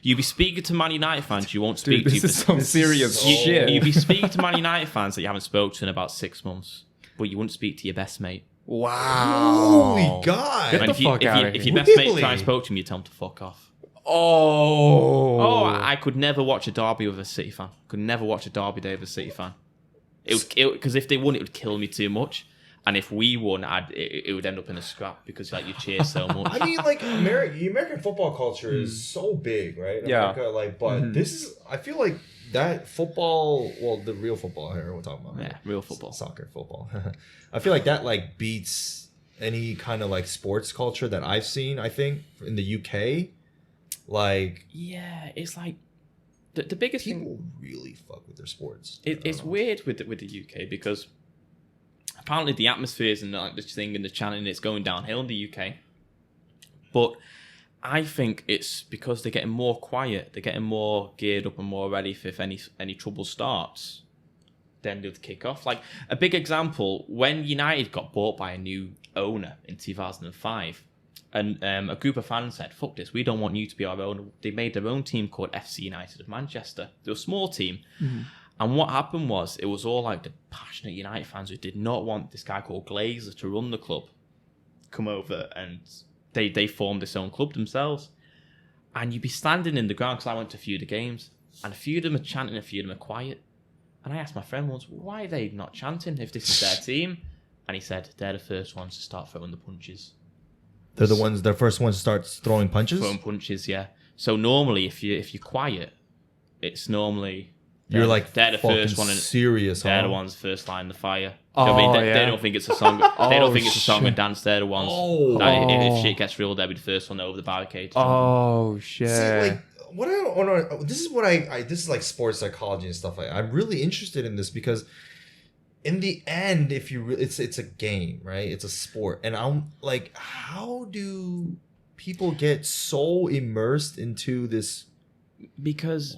You be speaking to Man United fans, you won't speak to... This is some serious shit. You be speaking to Man United fans that you haven't spoken to in about 6 months, but you wouldn't speak to your best mate. Wow. Holy God. Get the fuck out of here. If your best mate tries to spoke to him, you tell him to fuck off. Oh, I could never watch a derby with a City fan. Could never watch a Derby Day with a City fan. Because if they won, it would kill me too much. And if we won, it would end up in a scrap because like you cheer so much. I mean, like the American football culture is so big, right? America, like, but this is. I feel like that football. Well, the real football here we're talking about. Yeah, real football, soccer football. I feel like that like beats any kind of like sports culture that I've seen. I think in the UK, like it's like the biggest people thing. Really fuck with their sports. It's weird with the UK because. Apparently the atmospheres and like this thing and the chanting, it's going downhill in the UK. But I think it's because they're getting more quiet, they're getting more geared up and more ready for if any trouble starts, then they'll kick off. Like a big example, when United got bought by a new owner in 2005, and a group of fans said, fuck this, we don't want you to be our owner. They made their own team called FC United of Manchester. They're a small team. Mm-hmm. And what happened was, it was all like the passionate United fans who did not want this guy called Glazer to run the club come over, and they formed this own club themselves. And you'd be standing in the ground, because I went to a few of the games, and a few of them are chanting, a few of them are quiet. And I asked my friend once, why are they not chanting if this is their team? And he said, they're the first ones to start throwing the punches. They're the first ones to start throwing punches? Throwing punches, yeah. So normally, if you're quiet, it's normally... You're like they're the first one. Serious. They're the ones first line the fire. You know what I mean? They don't think it's a song. They don't think it's a song and dance. They're the ones. If shit gets real, they'll be the first one over the barricade. Oh shit! See, like this is like sports psychology and stuff like that. I'm really interested in this because in the end, if you it's a game, right? It's a sport, and I'm like, how do people get so immersed into this? Because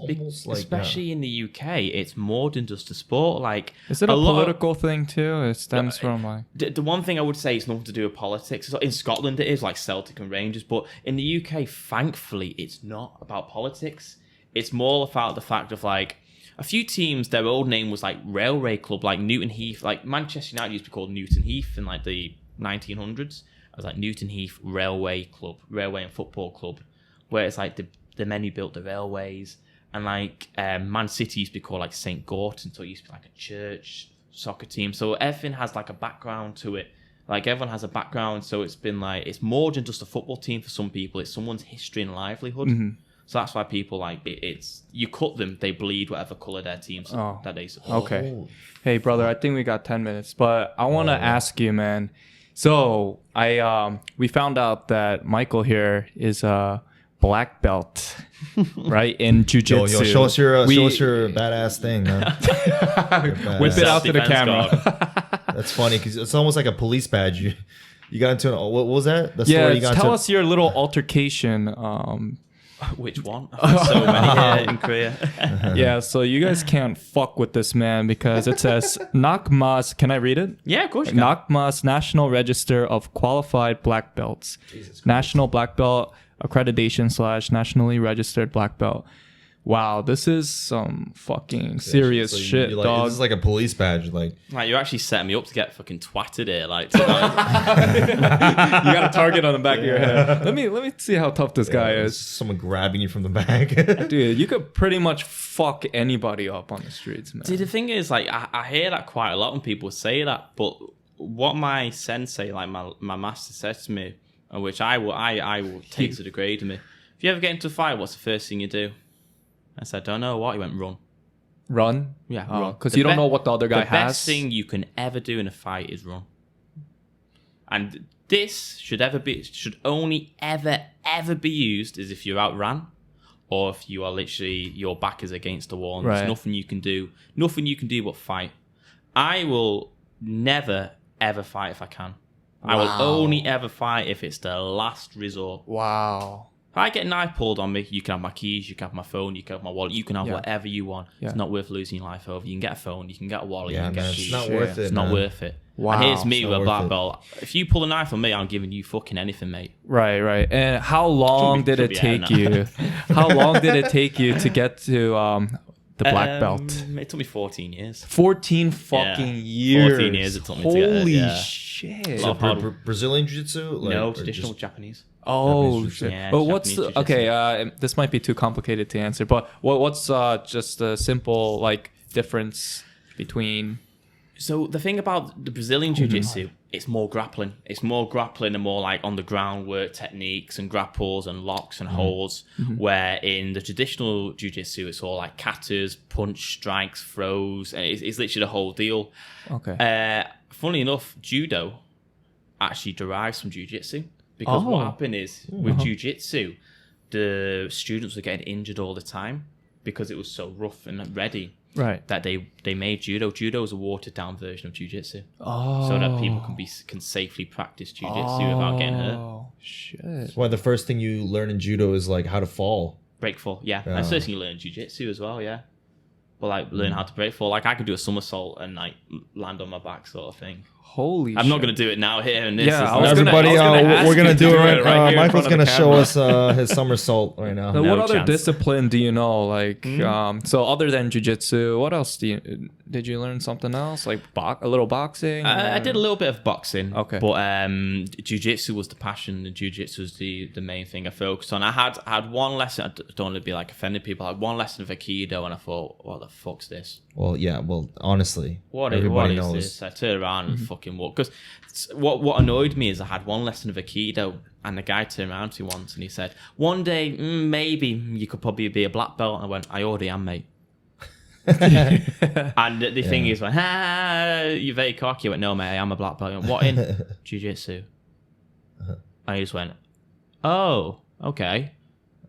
especially in the UK, it's more than just a sport. Like, is it a political thing too? It stems from like the one thing I would say is nothing to do with politics. In Scotland, it is like Celtic and Rangers, but in the UK, thankfully, it's not about politics. It's more about the fact of like a few teams, their old name was like Railway Club, like Newton Heath. Like Manchester United used to be called Newton Heath in like the 1900s. I was like Newton Heath Railway Club, Railway and Football Club, where it's like the men who built the railways. And like Man City used to be called like St. Gorton, so it used to be like a church soccer team. So everything has like a background to it. Like everyone has a background, so it's been like it's more than just a football team for some people. It's someone's history and livelihood. So that's why people like it's you cut them, they bleed whatever color their teams that they support. Okay. Hey brother, I think we got 10 minutes, but I want to ask you, man. So we found out that Michael here is a black belt, right, in Jiu Jitsu. Yo, show us your badass thing, man. Whip it out to the camera. That's funny because it's almost like a police badge. You got into what was that? The story you got tell us your little altercation. Which one? So many in Korea. Yeah, so you guys can't fuck with this man because it says NACMAS. Can I read it? Yeah, of course you can. NACMAS National Register of Qualified Black Belts. National Black Belt Accreditation / Nationally Registered Black Belt. Wow, this is some fucking serious shit, like, dog. This is like a police badge, like you're actually setting me up to get fucking twatted here, like. You got a target on the back of your head. Let me see how tough this guy is. Someone grabbing you from the back, dude. You could pretty much fuck anybody up on the streets, man. See, the thing is, like, I hear that quite a lot when people say that, but what my sensei, like my master, says to me, which I will take to degrade me. If you ever get into a fight, what's the first thing you do? I said, don't know what. He went, run. Run? Yeah, run. Because you don't know what the other guy has. The best thing you can ever do in a fight is run. And this should only ever be used is if you're outran, or if you are literally your back is against the wall and there's nothing you can do but fight. I will never ever fight if I can. Wow. I will only ever fight if it's the last resort. Wow. If I get a knife pulled on me, you can have my keys, you can have my phone, you can have my wallet, you can have whatever you want. Yeah. It's not worth losing your life over. You can get a phone, you can get a wallet, you can get keys. It's not worth it. It's not worth it. Wow. And here's me with a black belt. If you pull a knife on me, I'm giving you fucking anything, mate. Right. And how long did it take you? How long did it take you to get to the black belt? It took me 14 years. 14 fucking years. 14 years it took me to get it. Holy shit. Brazilian Jiu-Jitsu? No, traditional Japanese. Oh shit! Yeah, but what's this might be too complicated to answer, but what's just a simple like difference between? So the thing about the Brazilian Jiu-Jitsu, it's more grappling. It's more grappling and more like on the ground work techniques and grapples and locks and holds. Where in the traditional Jiu-Jitsu, it's all like katas, punch, strikes, throws, and it's literally the whole deal. Okay. Funnily enough, judo actually derives from Jiu-Jitsu. Because what happened is, with Jiu-Jitsu, the students were getting injured all the time because it was so rough and ready that they made judo. Judo is a watered-down version of Jiu-Jitsu. So that people can safely practice Jiu-Jitsu without getting hurt. Oh, shit. That's why the first thing you learn in judo is like how to fall. Break fall, yeah. That's the first thing you learn in Jiu-Jitsu as well, yeah. But like learn how to break fall. Like I could do a somersault and like land on my back sort of thing. Holy I'm not going to do it now here and this. Yeah, everybody, we're going to do it right here. Michael's going to show us his somersault right now. What other discipline do you know? Like, so other than jiu-jitsu, what else did you learn something else? Like a little boxing? I did a little bit of boxing. Okay. But jiu-jitsu was the passion. The jiu-jitsu was the main thing I focused on. I had one lesson. I don't want to be like offending people. I had one lesson of Aikido and I thought, what the fuck's this? Well, yeah. Well, honestly, what everybody is knows. This? I turned around and fucking walked. Because what annoyed me is I had one lesson of Aikido and the guy turned around to me once and he said, one day, maybe you could probably be a black belt. And I went, I already am, mate. And the thing is, like, you're very cocky. I went, no, mate, I am a black belt. I went, what in? Jiu-Jitsu. And he just went, oh, okay.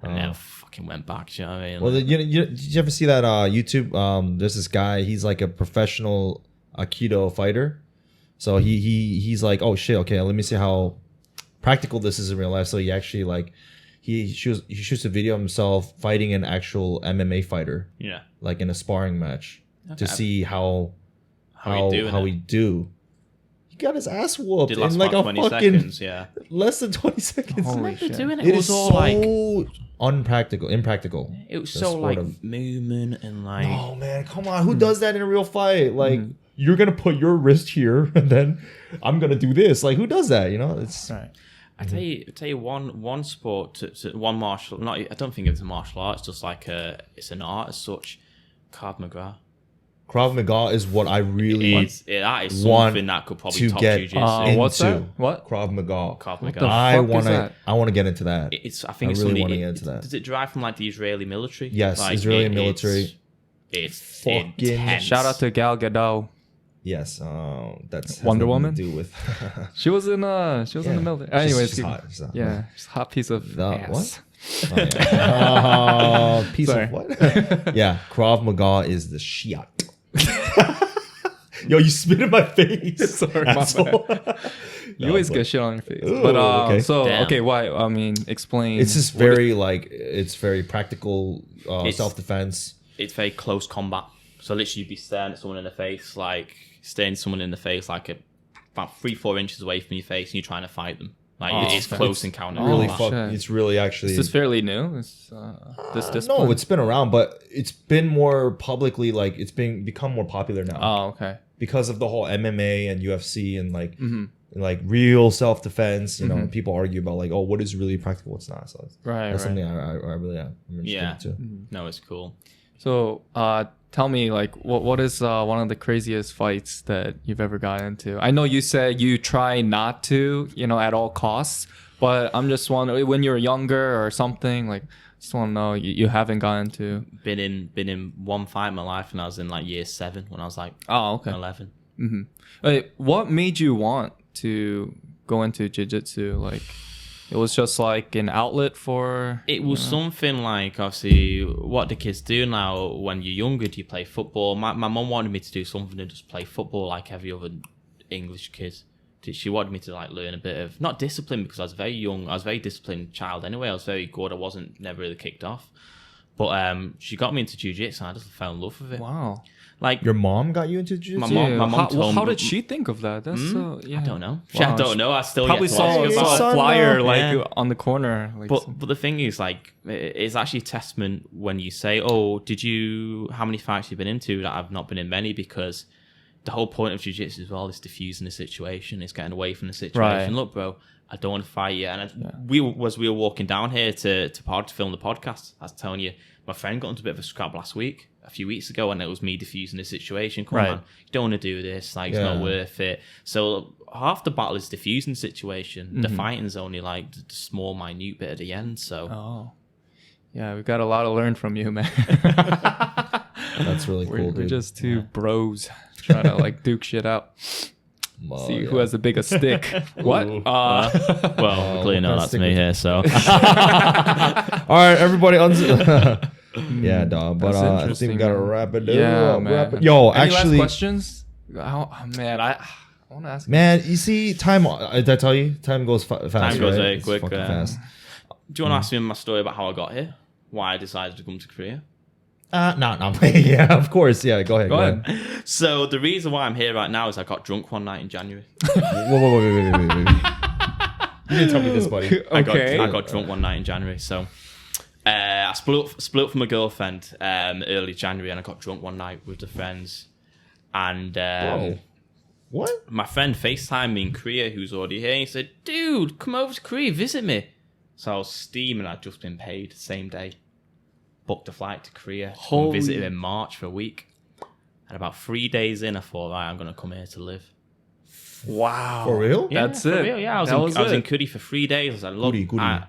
And then I fucking went back. You know what I mean? Well, did you ever see that YouTube? There's this guy. He's like a professional Aikido fighter. So he's like, oh shit, okay, let me see how practical this is in real life. So he actually like he shoots a video of himself fighting an actual MMA fighter. Yeah. Like in a sparring match to see how he do. He got his ass whooped in like a 20 fucking seconds, less than 20 seconds. Holy shit. Doing it. It was is all so like impractical. It was so like movement and like. Oh man, come on! Who does that in a real fight? Like you're gonna put your wrist here, and then I'm gonna do this. Like who does that? You know, it's. Right. I tell you, one sport, one martial. Not, I don't think it's a martial art. It's just like it's an art as such. Krav Maga. Krav Maga is what I really that is something that could probably top jiu-jitsu. What's that? What? Krav Maga. Krav Maga. I want to get into that. I really want to get into that. Does it derive from like the Israeli military? Yes, like, Israeli military. It's fucking intense. Shout out to Gal Gadot. Yes, that's Wonder Woman. To do with she was in the military. Anyways, she's hot. She's hot. Yeah, she's a hot piece of ass. What? Oh, yeah. Piece of what? Yeah, Krav Maga is the shit. Yo, you spit in my face. Sorry, my bad. You always get shit on your face. Ooh, but okay, why? I mean, explain. It's just very it's very practical self-defense. It's very close combat. So literally, you'd be staring at someone in the face, like staring someone in the face, like about 3-4 inches away from your face, and you're trying to fight them. Like it's close encounter. Really, it's really actually. Is this fairly new? This no, it's been around, but it's been more publicly like it's become more popular now. Oh, okay. Because of the whole MMA and UFC and like like real self defense, you know, people argue about like, oh, what is really practical, what's not. So that's something I really am interested in too. No, it's cool. So tell me, like, what is one of the craziest fights that you've ever got into? I know you said you try not to, at all costs, but I'm just wondering, when you're younger or something, like, just want to know you haven't gotten into. Been in one fight in my life, and I was in like year 7 when I was like 11. Mm-hmm. Wait, what made you want to go into jiu-jitsu? Like, it was just like an outlet for... It was something like, obviously, what the kids do now when you're younger, do you play football? My mum wanted me to do something to just play football like every other English kid. She wanted me to like learn a bit of, not discipline, because I was very young. I was a very disciplined child anyway. I was very good. I wasn't never really kicked off. But she got me into jiu-jitsu, and I just fell in love with it. Wow. Like your mom got you into jiu-jitsu? My mom told me. How did she think of that? That's I don't know. Wow. I don't know. I still probably saw a flyer on the corner. Like, but the thing is, like, it's actually a testament when you say, "Oh, how many fights you've been into?" That I've not been in many, because the whole point of jiu-jitsu as well is diffusing the situation. It's getting away from the situation. Right. Look, bro, I don't want to fight you. And we were walking down here to film the podcast. I was telling you, my friend got into a bit of a scrap a few weeks ago, and it was me diffusing the situation. Come on, you don't want to do this. Like, it's not worth it. So half the battle is diffusing the situation. The fighting's only like the small, minute bit at the end. So, yeah, we've got a lot to learn from you, man. That's really cool, dude. We're just two bros trying to like duke shit out. See who has the biggest stick. What? Well, clearly not. That's me here. So, all right, everybody. Yeah, dog. But I think we gotta wrap it. Yeah, man. Yo, any actually, last questions? Oh, man, I want to ask. Man, you see, time. Did I tell you? Time goes fast. Time goes very it's quick. Fast. Do you want to ask me my story about how I got here? Why I decided to come to Korea? No. Yeah, of course. Yeah, go ahead. Go ahead. So the reason why I'm here right now is I got drunk one night in January. Wait. You didn't tell me this, buddy. Okay. I got drunk one night in January. So I split up from my girlfriend early January, and I got drunk one night with the friends. And what? My friend FaceTimed me in Korea, who's already here. And he said, "Dude, come over to Korea, visit me." So I was steaming. I'd just been paid the same day. Booked a flight to Korea to come visit him in March for a week. And about 3 days in, I thought, right, I'm going to come here to live. Wow. For real? Yeah, that's it. Real, yeah, I was in Korea for 3 days. I was like, look,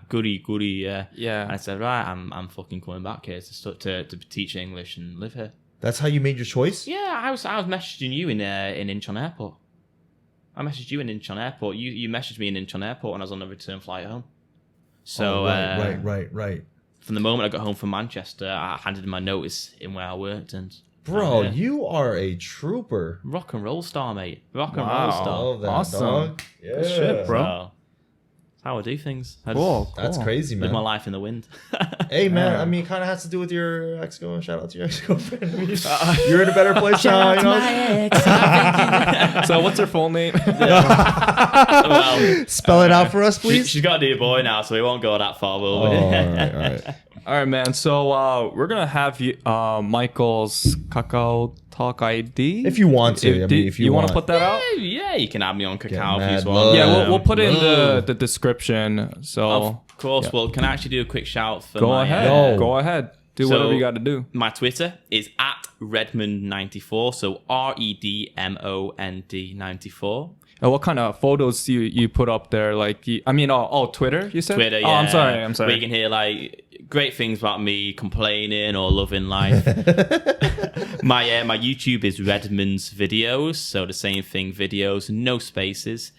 goody, yeah. Yeah. And I said, right, I'm fucking coming back here to teach English and live here. That's how you made your choice? Yeah, I was messaging you in Incheon Airport. I messaged you in Incheon Airport. You messaged me in Incheon Airport when I was on the return flight home. So right. From the moment I got home from Manchester, I handed in my notice in where I worked, and bro, you are a trooper. Rock and roll star, mate. Rock and roll star. Love that, awesome. dog. Yeah. Good shit, bro. how I do things. That's crazy, man. Live my life in the wind. Hey, man. I mean, it kind of has to do with your ex-girlfriend. Shout out to your ex-girlfriend. You're in a better place now. You know? So what's her full name? Well, spell it out for us, please. She's got a new boy now, so we won't go that far, will we? All right. All right, man. So we're gonna have you, Michael's Kakao ID. If you want to, if you want to put that out, yeah, you can add me on Kakao if mad you want. yeah, we'll put it in the description. So Of course, well, can I actually do a quick shout for go ahead. Go ahead. Do whatever you got to do. My Twitter is at Redmond94, so REDMOND 94. What kind of photos do you put up there? Like, Twitter, you said? Twitter, yeah. Oh, I'm sorry. Where you can hear, like, great things about me complaining or loving life. My YouTube is Redmond's videos, so the same thing, videos, no spaces.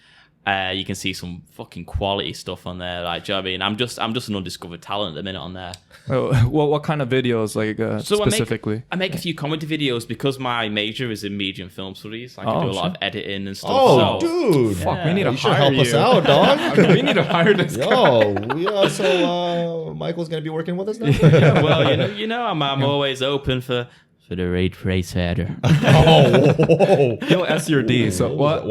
You can see some fucking quality stuff on there. Like, do you know what I mean? I'm just an undiscovered talent at the minute on there. What kind of videos, like, specifically? I make a few comedy videos because my major is in media and film studies. Like, I do a lot of editing and stuff. Oh, dude. Fuck, we need to hire help us out, dog. we need to hire this guy. So Michael's going to be working with us now? Yeah, well, I'm always open for the right price header. He'll S your D. So what?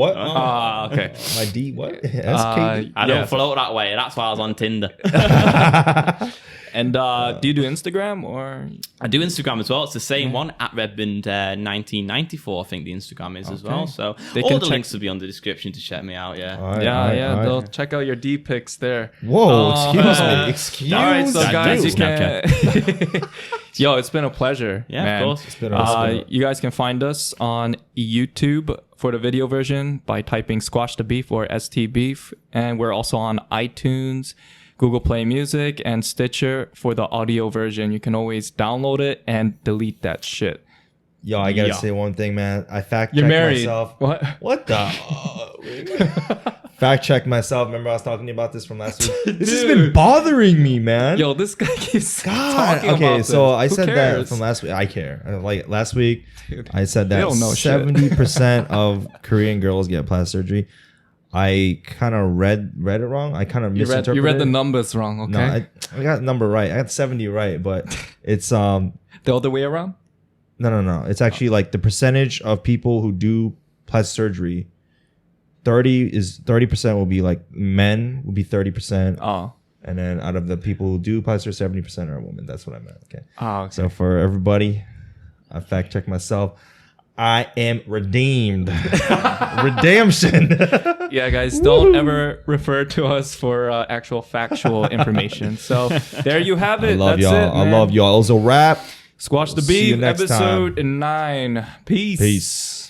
Okay. My D, what? SK? I don't float that way. That's why I was on Tinder. And do you do Instagram or? I do Instagram as well. It's the same one at Redmond 1994. I think the Instagram is as well. So all the links will be on the description to check me out. Yeah. All right. They'll check out your D pics there. Whoa! Excuse me. All right, so guys, you can. Yo, it's been a pleasure. Yeah, man. of course. It's been awesome. You guys can find us on YouTube for the video version by typing Squash the Beef or STBeef, and we're also on iTunes, Google Play Music, and Stitcher for the audio version. You can always download it and delete that shit. Yo, I gotta say one thing, man. I fact You're checked married. myself. What the? Fact check myself. Remember, I was talking to you about this from last week. This has been bothering me, man. Yo, this guy keeps talking about Okay, this. so I Who said cares? that from last week. I care. Like last week, I said that don't know 70% of Korean girls get plastic surgery. I kind of read it wrong. I kind of misinterpreted. You read the numbers wrong. Okay. No, I got the number right. I got 70 right, but it's the other way around. No. It's actually like the percentage of people who do plastic surgery. 30% will be like men will be 30%. Oh. And then out of the people who do plastic surgery, 70% are women. That's what I meant. Okay. Oh, okay. So for everybody, I fact checked myself. I am redeemed. Redemption. Yeah, guys, don't ever refer to us for actual factual information. So there you have it. I love That's y'all. it, man. I love y'all. It was a wrap. Squash the See you Beef, next episode 9. Peace. Peace.